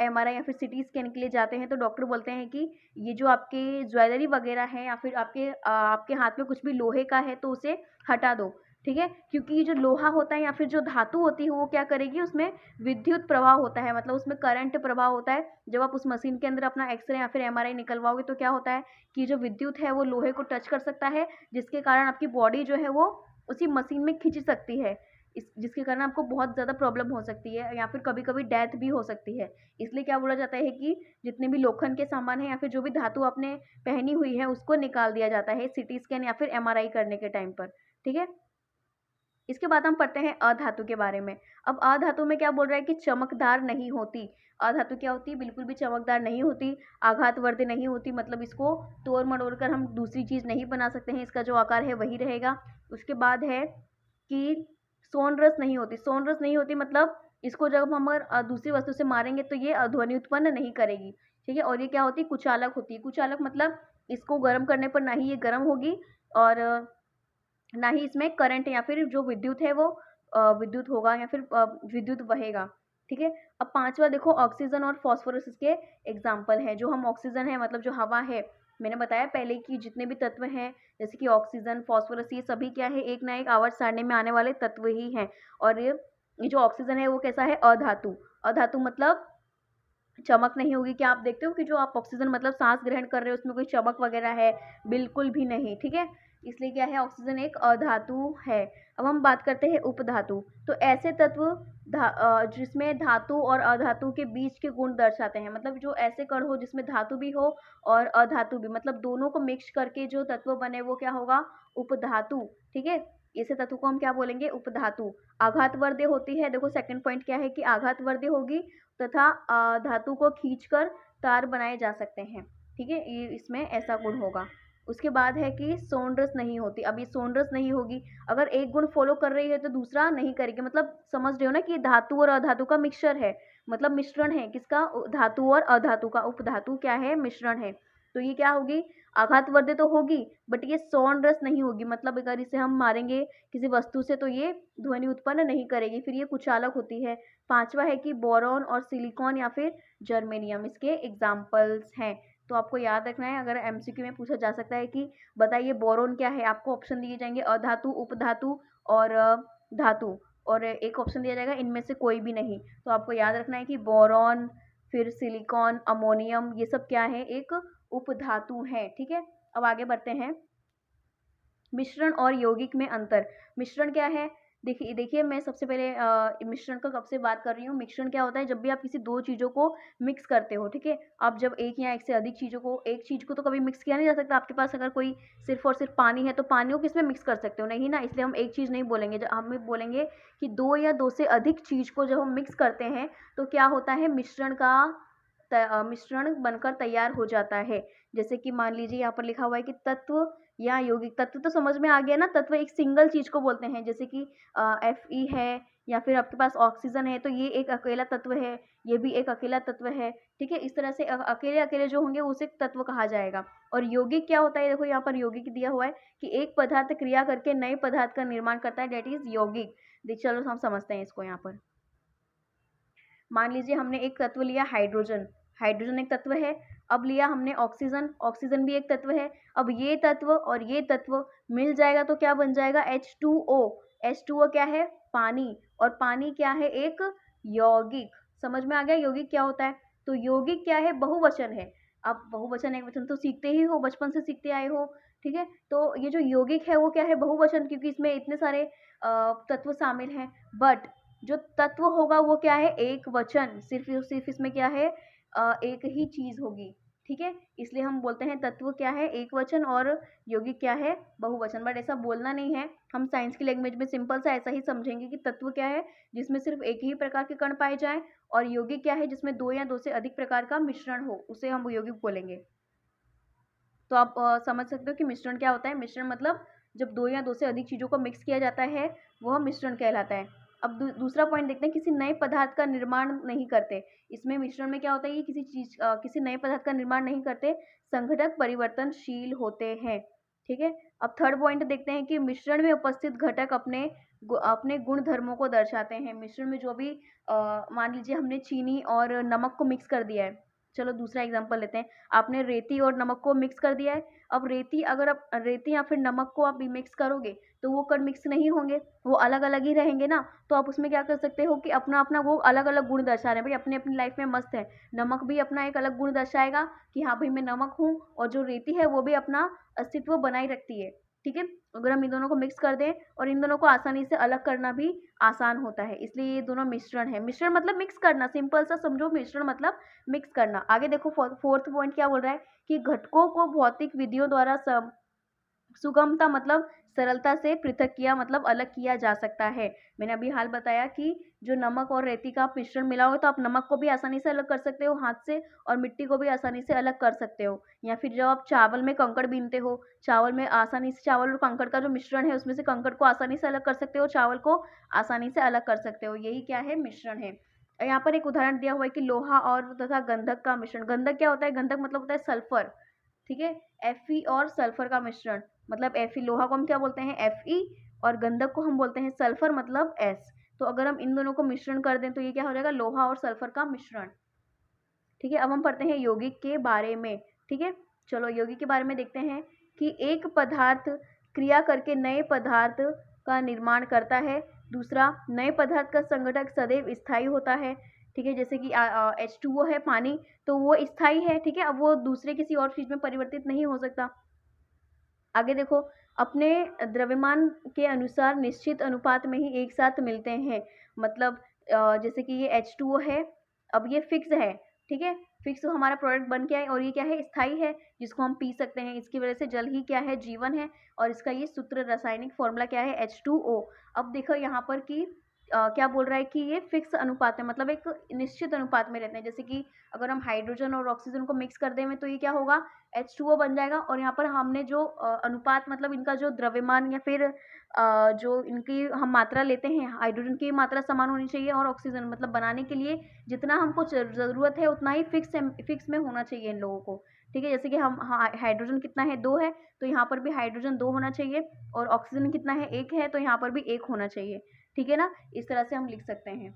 एमआरआई या फिर सिटी स्कैन के लिए जाते हैं तो डॉक्टर बोलते हैं कि ये जो आपके ज्वेलरी वगैरह है या फिर आपके हाथ में कुछ भी लोहे का है तो उसे हटा दो। ठीक है, क्योंकि ये जो लोहा होता है या फिर जो धातु होती है वो क्या करेगी, उसमें विद्युत प्रवाह होता है, मतलब उसमें करंट प्रवाह होता है। जब आप उस मशीन के अंदर अपना एक्सरे या फिर एमआरआई निकलवाओगे तो क्या होता है कि जो विद्युत है वो लोहे को टच कर सकता है, जिसके कारण आपकी बॉडी जो है वो उसी मशीन में खींच सकती है। जिसके कारण आपको बहुत ज़्यादा प्रॉब्लम हो सकती है या फिर कभी कभी डेथ भी हो सकती है। इसलिए क्या बोला जाता है कि जितने भी लोखंड के सामान है या फिर जो भी धातु आपने पहनी हुई है उसको निकाल दिया जाता है सिटी स्कैन या फिर एमआरआई करने के टाइम पर। ठीक है, इसके बाद हम पढ़ते हैं अधातु के बारे में। अब अधातु में क्या बोल रहा है कि चमकदार नहीं होती। अधातु क्या होती है, बिल्कुल भी चमकदार नहीं होती, आघातवर्ध्य नहीं होती, मतलब इसको तोड़ मरोड़ कर हम दूसरी चीज़ नहीं बना सकते हैं, इसका जो आकार है वही रहेगा। उसके बाद है कि सोनरस नहीं होती। सोनरस नहीं होती मतलब इसको जब हम अगर दूसरी वस्तु से मारेंगे तो ये ध्वनि उत्पन्न नहीं करेगी। ठीक है, और ये क्या होती है, कुचालक होती है। कुचालक मतलब इसको गर्म करने पर ना ही ये गर्म होगी और ना ही इसमें करंट या फिर जो विद्युत है वो विद्युत होगा या फिर विद्युत बहेगा। ठीक है, अब पांचवा देखो ऑक्सीजन और फास्फोरस इसके एग्जाम्पल हैं। जो हम ऑक्सीजन है मतलब जो हवा है, मैंने बताया पहले कि जितने भी तत्व हैं जैसे कि ऑक्सीजन, फास्फोरस, ये सभी क्या है, एक ना एक आवर्त सारणी में आने वाले तत्व ही हैं। और ये जो ऑक्सीजन है वो कैसा है, अधातु। अधातु मतलब चमक नहीं होगी। क्या आप देखते हो कि जो आप ऑक्सीजन मतलब सांस ग्रहण कर रहे हो उसमें कोई चमक वगैरह है, बिल्कुल भी नहीं। ठीक है, इसलिए क्या है, ऑक्सीजन एक अधातु है। अब हम बात करते हैं उपधातु। तो ऐसे तत्व जिसमें धातु और अधातु के बीच के गुण दर्शाते हैं। मतलब जो ऐसे कण हो जिसमें धातु भी हो और अधातु भी, मतलब दोनों को मिक्स करके जो तत्व बने वो क्या होगा, उपधातु। ठीक है, ऐसे तत्व को हम क्या बोलेंगे, उपधातु। आघातवर्ध्य होती है, देखो सेकंड पॉइंट क्या है कि आघातवर्ध्य होगी तथा धातु को खींचकर तार बनाए जा सकते हैं। ठीक है, ये इसमें ऐसा गुण होगा। उसके बाद है कि सोनरस नहीं होती। अब ये सोनरस नहीं होगी, अगर एक गुण फॉलो कर रही है तो दूसरा नहीं करेगी। मतलब समझ रहे हो ना कि ये धातु और अधातु का मिक्सचर है, मतलब मिश्रण है किसका, धातु और अधातु का। उपधातु क्या है, मिश्रण है। तो ये क्या होगी, आघातवर्ध्य तो होगी बट ये सोनरस नहीं होगी। मतलब अगर इसे हम मारेंगे किसी वस्तु से तो ये ध्वनि उत्पन्न नहीं करेगी, फिर ये कुचालक होती है। पांचवा है कि बोरॉन और सिलिकॉन या फिर जर्मेनियम इसके एग्जाम्पल्स हैं। तो आपको याद रखना है, अगर एमसीक्यू में पूछा जा सकता है कि बताइए बोरोन क्या है, आपको ऑप्शन दिए जाएंगे अधातु, उपधातु और धातु, और एक ऑप्शन दिया जाएगा इनमें से कोई भी नहीं। तो आपको याद रखना है कि बोरॉन, फिर सिलिकॉन, अमोनियम, ये सब क्या है, एक उपधातु है। ठीक है, अब आगे बढ़ते हैं। मिश्रण और यौगिक में अंतर। मिश्रण क्या है, देखिए देखिए मैं सबसे पहले मिश्रण का कब से बात कर रही हूँ। मिश्रण क्या होता है, जब भी आप किसी 2 चीज़ों को मिक्स करते हो, ठीक है? आप जब एक या एक से अधिक चीज़ों को, एक चीज़ को तो कभी मिक्स किया नहीं जा सकता। आपके पास अगर कोई सिर्फ़ और सिर्फ़ पानी है, तो पानी को किसमें मिक्स कर सकते हो? नहीं ना, इसलिए हम एक चीज़ नहीं बोलेंगे। हम बोलेंगे कि 2 या 2 से अधिक चीज़ को जब हम मिक्स करते हैं, तो क्या होता है, मिश्रण बनकर तैयार हो जाता है। जैसे कि मान लीजिए यहाँ पर लिखा हुआ है कि तत्व या यौगिक। तत्व तो समझ में आ गया ना, तत्व एक सिंगल चीज़ को बोलते हैं, जैसे कि Fe है या फिर आपके पास ऑक्सीजन है, तो ये एक अकेला तत्व है, ये भी एक अकेला तत्व है, ठीक है? इस तरह से अकेले-अकेले जो होंगे उसे तत्व कहा जाएगा। और यौगिक क्या होता है, देखो यहाँ पर यौगिक दिया हुआ है कि एक पदार्थ क्रिया करके नए पदार्थ का निर्माण करता है, दैट इज़ यौगिक। चलो हम समझते हैं इसको यहाँ पर। मान लीजिए हमने एक तत्व लिया हाइड्रोजन, हाइड्रोजन एक तत्व है। अब लिया हमने ऑक्सीजन, ऑक्सीजन भी एक तत्व है। अब ये तत्व और ये तत्व मिल जाएगा तो क्या बन जाएगा, H2O। H2O क्या है, पानी, और पानी क्या है, एक यौगिक। समझ में आ गया यौगिक क्या होता है? तो यौगिक क्या है, बहुवचन है। आप बहुवचन एकवचन तो सीखते ही हो, बचपन से सीखते आए हो, ठीक है? तो ये जो यौगिक है वो क्या है, बहुवचन, क्योंकि इसमें इतने सारे तत्व शामिल हैं। बट जो तत्व होगा वो क्या है, एक वचन, सिर्फ इसमें क्या है, एक ही चीज होगी, ठीक है? इसलिए हम बोलते हैं तत्व क्या है, एक वचन, और यौगिक क्या है, बहुवचन। बट ऐसा बोलना नहीं है, हम साइंस की लैंग्वेज में सिंपल सा ऐसा ही समझेंगे कि तत्व क्या है, जिसमें सिर्फ एक ही प्रकार के कण पाए जाएं, और यौगिक क्या है, जिसमें 2 या 2 से अधिक प्रकार का मिश्रण हो, उसे हम यौगिक बोलेंगे। तो आप समझ सकते हो कि मिश्रण क्या होता है। मिश्रण मतलब जब 2 या 2 से अधिक चीज़ों को मिक्स किया जाता है, वह मिश्रण कहलाता है। अब दूसरा पॉइंट देखते हैं, किसी नए पदार्थ का निर्माण नहीं करते। इसमें मिश्रण में क्या होता है, ये किसी नए पदार्थ का निर्माण नहीं करते, संघटक परिवर्तनशील होते हैं, ठीक है? अब थर्ड पॉइंट देखते हैं कि मिश्रण में उपस्थित घटक अपने गुण धर्मों को दर्शाते हैं। मिश्रण में जो भी मान लीजिए हमने चीनी और नमक को मिक्स कर दिया है। चलो दूसरा एग्जांपल लेते हैं। आपने रेती और नमक को मिक्स कर दिया है। अब अगर आप रेती या फिर नमक को आप मिक्स करोगे, तो वो कण मिक्स नहीं होंगे, वो अलग-अलग ही रहेंगे ना। तो आप उसमें क्या कर सकते हो कि अपना-अपना वो अलग-अलग गुण दर्शा रहे हैं। भाई अपनी-अपनी लाइफ में मस्त है। नमक भी अपना एक अलग गुण दर्शाएगा कि हाँ भाई मैं नमक हूँ, और जो रेती है वो भी अपना अस्तित्व बनाए रखती है, ठीक है? अगर हम इन दोनों को मिक्स कर दें, और इन दोनों को आसानी से अलग करना भी आसान होता है, इसलिए ये दोनों मिश्रण है। मिश्रण मतलब मिक्स करना, सिंपल सा समझो, मिश्रण मतलब मिक्स करना। आगे देखो, फोर्थ पॉइंट क्या बोल रहा है कि घटकों को भौतिक विधियों द्वारा सुगमता मतलब सरलता से पृथक किया, मतलब अलग किया जा सकता है। मैंने अभी हाल बताया कि जो नमक और रेती का मिश्रण मिला हो, तो आप नमक को भी आसानी से अलग कर सकते हो हाथ से, और मिट्टी को भी आसानी से अलग कर सकते हो। या फिर जब आप चावल में कंकड़ बीनते हो, चावल में आसानी से, चावल और कंकड़ का जो मिश्रण है उसमें से कंकड़ को आसानी से अलग कर सकते हो, चावल को आसानी से अलग कर सकते हो। यही क्या है, मिश्रण है। यहाँ पर एक उदाहरण दिया हुआ है कि लोहा और तथा गंधक का मिश्रण। गंधक क्या होता है, गंधक मतलब होता है सल्फर, ठीक है? Fe और सल्फर का मिश्रण, मतलब Fe, लोहा को हम क्या बोलते हैं, Fe, और गंधक को हम बोलते हैं सल्फर, मतलब S। तो अगर हम इन दोनों को मिश्रण कर दें, तो ये क्या हो जाएगा, लोहा और सल्फर का मिश्रण, ठीक है? अब हम पढ़ते हैं यौगिक के बारे में, ठीक है? चलो यौगिक के बारे में देखते हैं कि एक पदार्थ क्रिया करके नए पदार्थ का निर्माण करता है। दूसरा, नए पदार्थ का संघटक सदैव स्थायी होता है, ठीक है? जैसे कि H2O है, पानी, तो वो स्थायी है, ठीक है? अब वो दूसरे किसी और चीज़ में परिवर्तित नहीं हो सकता। आगे देखो, अपने द्रव्यमान के अनुसार निश्चित अनुपात में ही एक साथ मिलते हैं। मतलब जैसे कि ये H2O है, अब ये फिक्स है, ठीक है? फिक्स हमारा प्रोडक्ट बन के आए, और ये क्या है, स्थायी है, जिसको हम पी सकते हैं। इसकी वजह से जल ही क्या है, जीवन है, और इसका ये सूत्र, रासायनिक फॉर्मूला क्या है, H2O। अब देखो यहाँ पर कि क्या बोल रहा है कि ये फिक्स अनुपात है, मतलब एक निश्चित अनुपात में रहते हैं। जैसे कि अगर हम हाइड्रोजन और ऑक्सीजन को मिक्स कर दें, तो ये क्या होगा, H2O बन जाएगा। और यहाँ पर हमने जो अनुपात, मतलब इनका जो द्रव्यमान या फिर जो इनकी हम मात्रा लेते हैं, हाइड्रोजन की मात्रा समान होनी चाहिए, और ऑक्सीजन, मतलब बनाने के लिए जितना हमको ज़रूरत है उतना ही फिक्स में होना चाहिए इन लोगों को, ठीक है? जैसे कि हम हाइड्रोजन कितना है, 2 है, तो यहाँ पर भी हाइड्रोजन 2 होना चाहिए, और ऑक्सीजन कितना है, 1 है, तो यहाँ पर भी 1 होना चाहिए, ठीक है ना? इस तरह से हम लिख सकते हैं।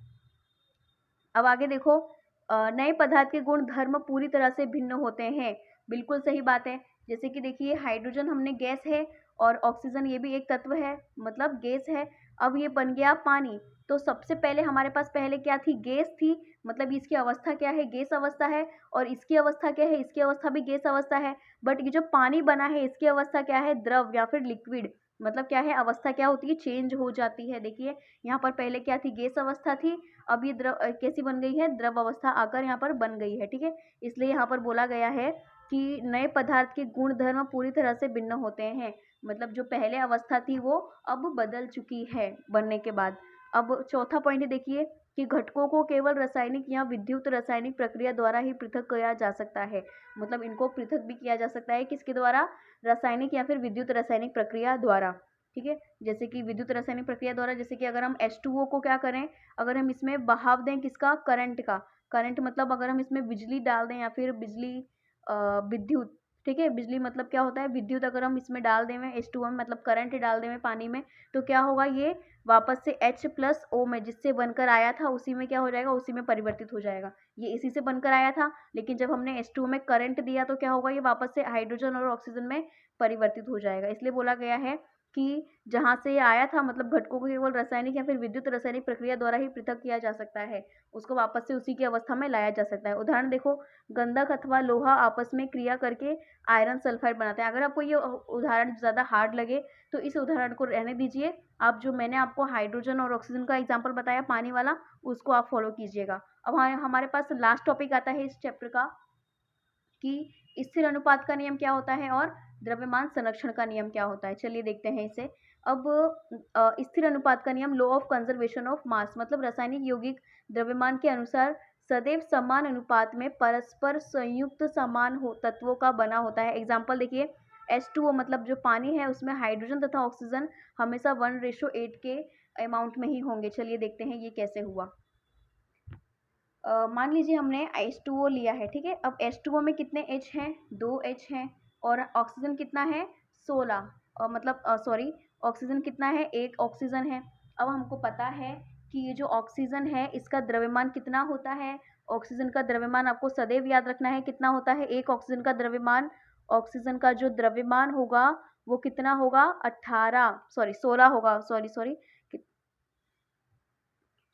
अब आगे देखो, नए पदार्थ के गुण धर्म पूरी तरह से भिन्न होते हैं। बिल्कुल सही बात है। जैसे कि देखिए, हाइड्रोजन हमने गैस है, और ऑक्सीजन ये भी एक तत्व है, मतलब गैस है। अब ये बन गया पानी। तो सबसे पहले हमारे पास पहले क्या थी, गैस थी, मतलब इसकी अवस्था क्या है, गैस अवस्था है, और इसकी अवस्था क्या है, इसकी अवस्था भी गैस अवस्था है। बट ये जो पानी बना है इसकी अवस्था क्या है, द्रव या फिर लिक्विड, मतलब क्या है, अवस्था क्या होती है, चेंज हो जाती है। देखिए यहाँ पर पहले क्या थी, गैस अवस्था थी, अब ये द्रव कैसी बन गई है, द्रव अवस्था आकर यहाँ पर बन गई है। ठीक है, इसलिए यहाँ पर बोला गया है कि नए पदार्थ के गुण धर्म पूरी तरह से भिन्न होते हैं, मतलब जो पहले अवस्था थी वो अब बदल चुकी है बनने के बाद। अब चौथा पॉइंट देखिए कि घटकों को केवल रासायनिक या विद्युत रासायनिक प्रक्रिया द्वारा ही पृथक किया जा सकता है, मतलब इनको पृथक भी किया जा सकता है, किसके द्वारा, रासायनिक या फिर विद्युत रासायनिक प्रक्रिया द्वारा। ठीक है, जैसे कि विद्युत रासायनिक प्रक्रिया द्वारा, जैसे कि अगर हम H2O को क्या करें, अगर हम इसमें बहाव दें किसका, करंट का, करंट मतलब अगर हम इसमें बिजली डाल दें या फिर बिजली विद्युत, ठीक है, बिजली मतलब क्या होता है, विद्युत अगर हम इसमें डाल दें H2O में, मतलब करंट डाल दें पानी में, तो क्या होगा, ये वापस से H+O में जिससे बनकर आया था उसी में क्या हो जाएगा, उसी में परिवर्तित हो जाएगा। ये इसी से बनकर आया था, लेकिन जब हमने H2O में करंट दिया तो क्या होगा, ये वापस से हाइड्रोजन और ऑक्सीजन में परिवर्तित हो जाएगा। इसलिए बोला गया है कि जहाँ से ये आया था, मतलब घटकों को केवल रासायनिक या फिर विद्युत रासायनिक प्रक्रिया द्वारा ही पृथक किया जा सकता है, उसको वापस से उसी की अवस्था में लाया जा सकता है। उदाहरण देखो, गंधक अथवा लोहा आपस में क्रिया करके आयरन सल्फाइड बनाते हैं। अगर आपको ये उदाहरण ज़्यादा हार्ड लगे तो इस उदाहरण को रहने दीजिए, आप जो मैंने आपको हाइड्रोजन और ऑक्सीजन का एग्जाम्पल बताया पानी वाला, उसको आप फॉलो कीजिएगा। अब हमारे पास लास्ट टॉपिक आता है इस चैप्टर का कि स्थिर अनुपात का नियम क्या होता है और द्रव्यमान संरक्षण का नियम क्या होता है। चलिए देखते हैं इसे। अब स्थिर अनुपात का नियम, law of conservation of mass, मतलब रासायनिक यौगिक द्रव्यमान के अनुसार सदैव समान अनुपात में परस्पर संयुक्त समान तत्वों का बना होता है। एग्जाम्पल देखिए, H2O मतलब जो पानी है उसमें हाइड्रोजन तथा ऑक्सीजन हमेशा 1:8 के अमाउंट में ही होंगे। चलिए देखते हैं ये कैसे हुआ। मान लीजिए हमने H2O लिया है, ठीक है। अब H2O में कितने H हैं, 2 H हैं, और ऑक्सीजन कितना है, 16, मतलब सॉरी, ऑक्सीजन कितना है, 1 ऑक्सीजन है। अब हमको पता है कि ये जो ऑक्सीजन है इसका द्रव्यमान कितना होता है, ऑक्सीजन का द्रव्यमान आपको सदैव याद रखना है कितना होता है, 1 ऑक्सीजन का द्रव्यमान, ऑक्सीजन का जो द्रव्यमान होगा वो कितना होगा, 16 होगा, सॉरी।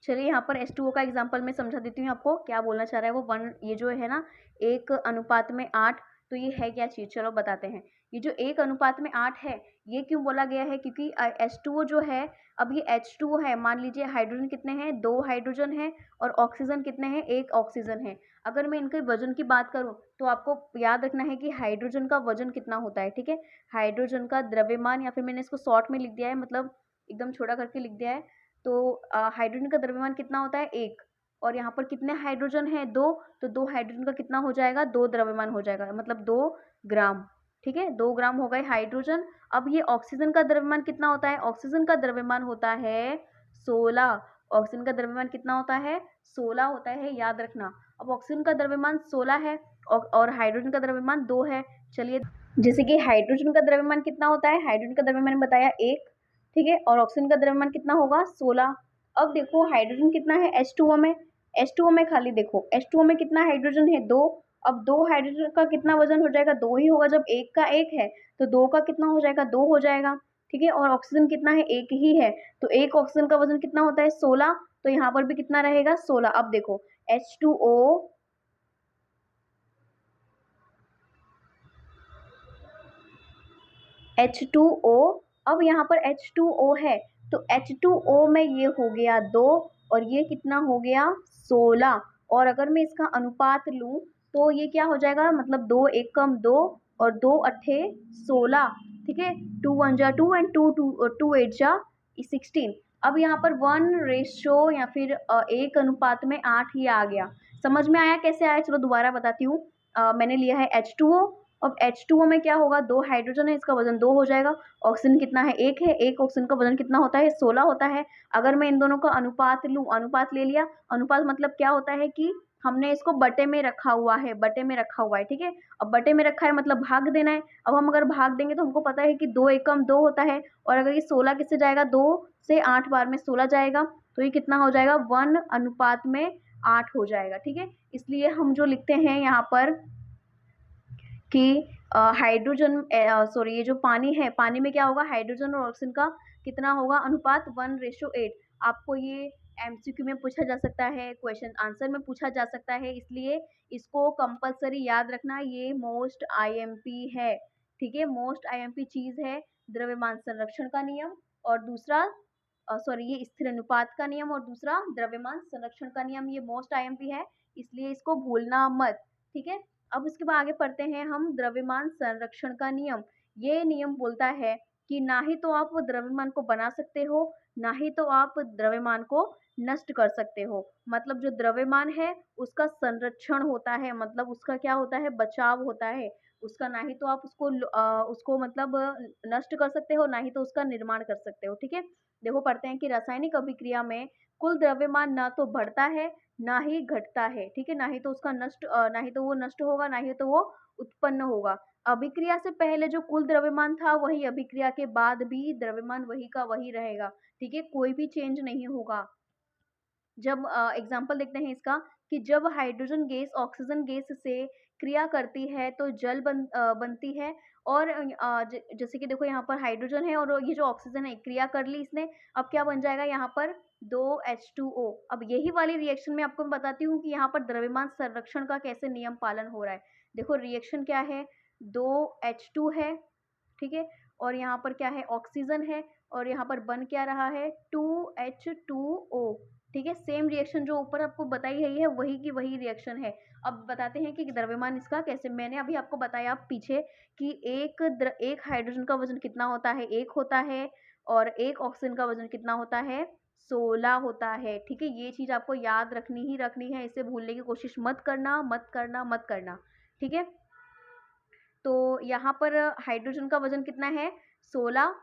चलिए यहाँ पर H2O का एग्जाम्पल मैं समझा देती हूँ आपको, क्या बोलना चाह रहा है वो। ये जो है ना 1:8, तो ये है क्या चीज़, चलो बताते हैं। ये जो 1:8 है, ये क्यों बोला गया है, क्योंकि H2O जो है, अब ये H2O है, मान लीजिए हाइड्रोजन कितने हैं, 2 हाइड्रोजन है, और ऑक्सीजन कितने हैं, 1 ऑक्सीजन है। अगर मैं इनके वजन की बात करूँ तो आपको याद रखना है कि हाइड्रोजन का वजन कितना होता है, ठीक है। हाइड्रोजन का द्रव्यमान, या फिर मैंने इसको शॉर्ट में लिख दिया है, मतलब एकदम छोटा करके लिख दिया है, तो हाइड्रोजन का द्रव्यमान कितना होता है, 1, और यहाँ पर कितने हाइड्रोजन है, 2, तो 2 हाइड्रोजन का कितना हो जाएगा, 2 द्रव्यमान हो जाएगा, मतलब 2 ग्राम, ठीक है, 2 ग्राम हो गए हाइड्रोजन। अब ये ऑक्सीजन का द्रव्यमान कितना होता है, ऑक्सीजन का द्रव्यमान होता है 16, ऑक्सीजन का द्रव्यमान कितना होता है, 16 होता है, याद रखना। अब ऑक्सीजन का द्रव्यमान 16 है और हाइड्रोजन का द्रव्यमान 2 है। चलिए, जैसे कि हाइड्रोजन का द्रव्यमान कितना होता है, हाइड्रोजन का द्रव्यमान मैंने बताया 1, ठीक है, और ऑक्सीजन का द्रव्यमान कितना होगा, 16। अब देखो हाइड्रोजन कितना है H2O में, H2O में खाली देखो H2O में कितना हाइड्रोजन है, 2। अब 2 हाइड्रोजन का कितना वजन हो जाएगा, 2 ही होगा, जब 1 का 1 है तो 2 का कितना हो जाएगा, 2 हो जाएगा, ठीक है। और ऑक्सीजन कितना है, 1 ही है, तो 1 ऑक्सीजन का वजन कितना होता है, 16, तो यहाँ पर भी कितना रहेगा, 16। अब देखो H2O अब यहाँ पर H2O है, तो H2O में ये हो गया 2, और ये कितना हो गया, 16, और अगर मैं इसका अनुपात लूँ तो ये क्या हो जाएगा, मतलब 2 1 कम 2, और 2 अट्ठे 16, ठीक है, 2 1 जा 2 एंड 2 8 जा 16। अब यहाँ पर 1 या फिर 1:8 में 8 ही आ गया। समझ में आया कैसे आया, चलो दोबारा बताती हूँ। मैंने लिया है H2O, अब H2O में क्या होगा, 2 हाइड्रोजन है, इसका वजन 2 हो जाएगा, ऑक्सीजन कितना है, 1 है, 1 ऑक्सीजन का वजन कितना होता है, 16 होता है। अगर मैं इन दोनों का अनुपात लूँ, अनुपात ले लिया, अनुपात मतलब क्या होता है कि हमने इसको बटे में रखा हुआ है, ठीक है। अब बटे में रखा है मतलब भाग देना है। अब हम अगर भाग देंगे तो हमको पता है कि 2 एकम 2 होता है, और अगर ये 16 किससे जाएगा, 2 से 8 बार में 16 जाएगा, तो ये कितना हो जाएगा, 1:8 हो जाएगा, ठीक है। इसलिए हम जो लिखते हैं यहाँ पर कि हाइड्रोजन सॉरी ये जो पानी है, पानी में क्या होगा, हाइड्रोजन और ऑक्सीजन का कितना होगा अनुपात, 1:8। आपको ये एमसीक्यू में पूछा जा सकता है, क्वेश्चन आंसर में पूछा जा सकता है, इसलिए इसको कंपल्सरी याद रखना, ये मोस्ट आईएमपी है। ठीक है, मोस्ट आईएमपी चीज है द्रव्यमान संरक्षण का नियम, और दूसरा सॉरी ये स्थिर अनुपात का नियम, और दूसरा द्रव्यमान संरक्षण का नियम, ये मोस्ट आईएमपी है, इसलिए इसको भूलना मत। ठीक है, अब इसके बाद आगे पढ़ते हैं हम द्रव्यमान संरक्षण का नियम। ये नियम बोलता है कि ना ही तो आप द्रव्यमान को बना सकते हो, ना ही तो आप द्रव्यमान को नष्ट कर सकते हो। मतलब जो द्रव्यमान है उसका संरक्षण होता है, मतलब उसका क्या होता है, बचाव होता है उसका, ना ही तो आप उसको मतलब नष्ट कर सकते हो, ना ही तो उसका निर्माण कर सकते हो। ठीक है, देखो पढ़ते हैं कि रासायनिक अभिक्रिया में कुल द्रव्यमान ना तो बढ़ता है ना ही घटता है। ठीक है, ना ही तो उसका ना ही तो वो नष्ट होगा, ना ही तो वो उत्पन्न होगा। अभिक्रिया से पहले जो कुल द्रव्यमान था वही अभिक्रिया के बाद भी द्रव्यमान वही का वही रहेगा। ठीक है, कोई भी चेंज नहीं होगा। जब एग्जाम्पल देखते हैं इसका, कि जब हाइड्रोजन गैस ऑक्सीजन गैस से क्रिया करती है तो जल बनती है, और जैसे कि देखो यहाँ पर हाइड्रोजन है और ये जो ऑक्सीजन है क्रिया कर ली इसने, अब क्या बन जाएगा यहाँ पर 2H2O। अब यही वाली रिएक्शन में आपको मैं बताती हूँ कि यहाँ पर द्रव्यमान संरक्षण का कैसे नियम पालन हो रहा है। देखो रिएक्शन क्या है, 2H2 है, ठीक है, और यहाँ पर क्या है, ऑक्सीजन है, और यहाँ पर बन क्या रहा है, 2H2O। ठीक है, सेम रिएक्शन जो ऊपर आपको बताई गई है वही की वही रिएक्शन है। अब बताते हैं कि द्रव्यमान इसका कैसे, मैंने अभी आपको बताया पीछे कि एक हाइड्रोजन का वजन कितना होता है, 1 होता है, और एक ऑक्सीजन का वजन कितना होता है, 16 होता है। ठीक है, ये चीज आपको याद रखनी ही रखनी है, इसे भूलने की कोशिश मत करना, मत करना, मत करना। ठीक है, तो यहाँ पर हाइड्रोजन का वजन कितना है, 16,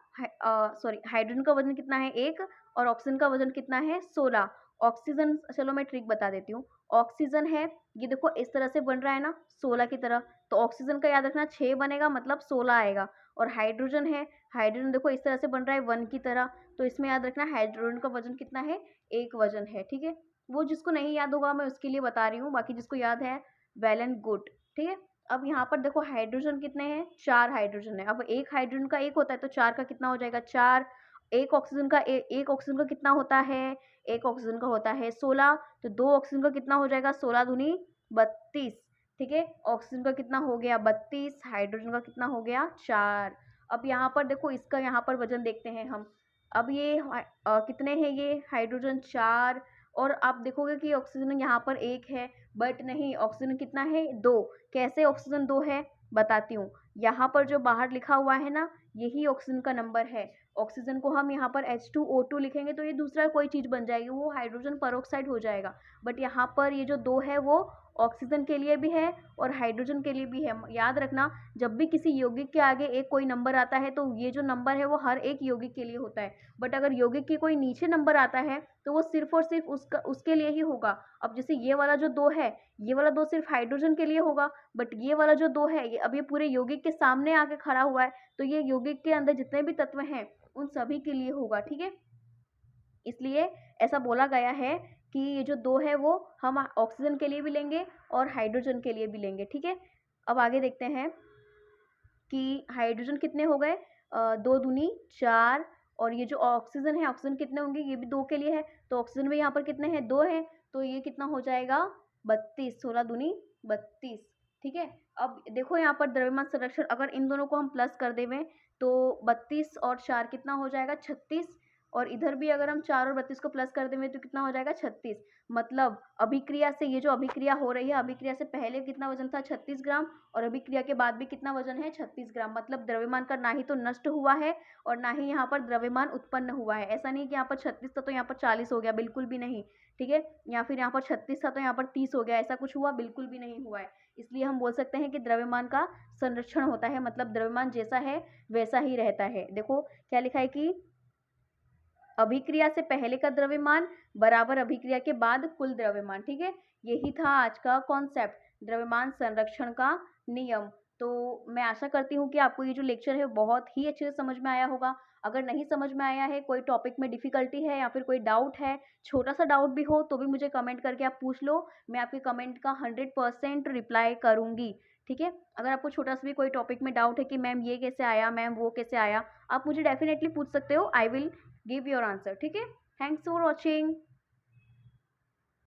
सॉरी हाइड्रोजन का वजन कितना है, 1, और ऑक्सीजन का वजन कितना है, 16। ऑक्सीजन, चलो मैं ट्रिक बता देती हूँ। ऑक्सीजन है, ये देखो इस तरह से बन रहा है ना 16 की तरह, तो ऑक्सीजन का याद रखना 6 बनेगा, मतलब 16 आएगा। और हाइड्रोजन है, हाइड्रोजन देखो इस तरह से बन रहा है 1 की तरह, तो इसमें याद रखना हाइड्रोजन का वजन कितना है, 1 वजन है। ठीक है, वो जिसको नहीं याद होगा मैं उसके लिए बता रही हूँ, बाकी जिसको याद है वेल एंड गुड। ठीक है, अब यहाँ पर देखो हाइड्रोजन कितने हैं, 4 हाइड्रोजन है। अब एक हाइड्रोजन का 1 होता है तो 4 का कितना हो जाएगा, 4। एक ऑक्सीजन का एक ऑक्सीजन का कितना होता है, एक ऑक्सीजन का होता है 16, तो 2 ऑक्सीजन का कितना हो जाएगा, 16 दूनी 32। ठीक है, ऑक्सीजन का कितना हो गया 32, हाइड्रोजन का कितना हो गया 4। अब यहाँ पर देखो इसका यहाँ पर वजन देखते हैं हम। अब ये कितने हैं, ये हाइड्रोजन 4, और आप देखोगे कि ऑक्सीजन यहाँ पर 1 है, बट नहीं, ऑक्सीजन कितना है, 2। कैसे ऑक्सीजन 2 है, बताती हूँ। यहाँ पर जो बाहर लिखा हुआ है ना, यही ऑक्सीजन का नंबर है। ऑक्सीजन को हम यहाँ पर H2O2 लिखेंगे तो ये दूसरा कोई चीज़ बन जाएगी, वो हाइड्रोजन परऑक्साइड हो जाएगा। बट यहाँ पर ये जो 2 है वो ऑक्सीजन के लिए भी है और हाइड्रोजन के लिए भी है। याद रखना, जब भी किसी यौगिक के आगे एक कोई नंबर आता है तो ये जो नंबर है वो हर एक यौगिक के लिए होता है। बट अगर यौगिक के कोई नीचे नंबर आता है तो वो सिर्फ और सिर्फ उसके लिए ही होगा। अब जैसे ये वाला जो 2 है, ये वाला 2 सिर्फ हाइड्रोजन के लिए होगा, बट ये वाला जो 2 है, ये अब ये पूरे यौगिक के सामने आके खड़ा हुआ है, तो ये यौगिक के अंदर जितने भी तत्व हैं उन सभी के लिए होगा। ठीक है, इसलिए ऐसा बोला गया है कि ये जो 2 है वो हम ऑक्सीजन के लिए भी लेंगे और हाइड्रोजन के लिए भी लेंगे। ठीक है, अब आगे देखते हैं कि हाइड्रोजन कितने हो गए, 2 दूनी 4, और ये जो ऑक्सीजन है, ऑक्सीजन कितने होंगे, ये भी 2 के लिए है, तो ऑक्सीजन में यहाँ पर कितने हैं, 2 है, तो ये कितना हो जाएगा 32, 16 दूनी 32। ठीक है, अब देखो यहाँ पर द्रव्यमान संरक्षण, अगर इन दोनों को हम प्लस कर देवें तो 32 और 4 कितना हो जाएगा, 36, और इधर भी अगर हम 4 और 32 को प्लस कर देंगे तो कितना हो जाएगा, 36। मतलब अभिक्रिया से, ये जो अभिक्रिया हो रही है, अभिक्रिया से पहले कितना वजन था, 36 ग्राम, और अभिक्रिया के बाद भी कितना वजन है, 36 ग्राम। मतलब द्रव्यमान का ना ही तो नष्ट हुआ है और ना ही यहाँ पर द्रव्यमान उत्पन्न हुआ है। ऐसा नहीं कि यहाँ पर 36 था तो यहाँ पर 40 हो गया, बिल्कुल भी नहीं। ठीक है, या फिर यहाँ पर 36 था तो यहाँ पर 30 हो गया, ऐसा कुछ हुआ बिल्कुल भी नहीं हुआ है। इसलिए हम बोल सकते हैं कि द्रव्यमान का संरक्षण होता है, मतलब द्रव्यमान जैसा है वैसा ही रहता है। देखो क्या लिखा है कि अभिक्रिया से पहले का द्रव्यमान बराबर अभिक्रिया के बाद कुल द्रव्यमान। ठीक है, यही था आज का कॉन्सेप्ट, द्रव्यमान संरक्षण का नियम। तो मैं आशा करती हूँ कि आपको ये जो लेक्चर है बहुत ही अच्छे से समझ में आया होगा। अगर नहीं समझ में आया है, कोई टॉपिक में डिफिकल्टी है या फिर कोई डाउट है, छोटा सा डाउट भी हो तो भी मुझे कमेंट करके आप पूछ लो, मैं आपके कमेंट का 100% रिप्लाई करूँगी। ठीक है। अगर आपको छोटा सा भी कोई टॉपिक में डाउट है कि मैम ये कैसे आया, मैम वो कैसे आया, आप मुझे डेफिनेटली पूछ सकते हो। I will give your answer. ठीक है। Thanks for watching.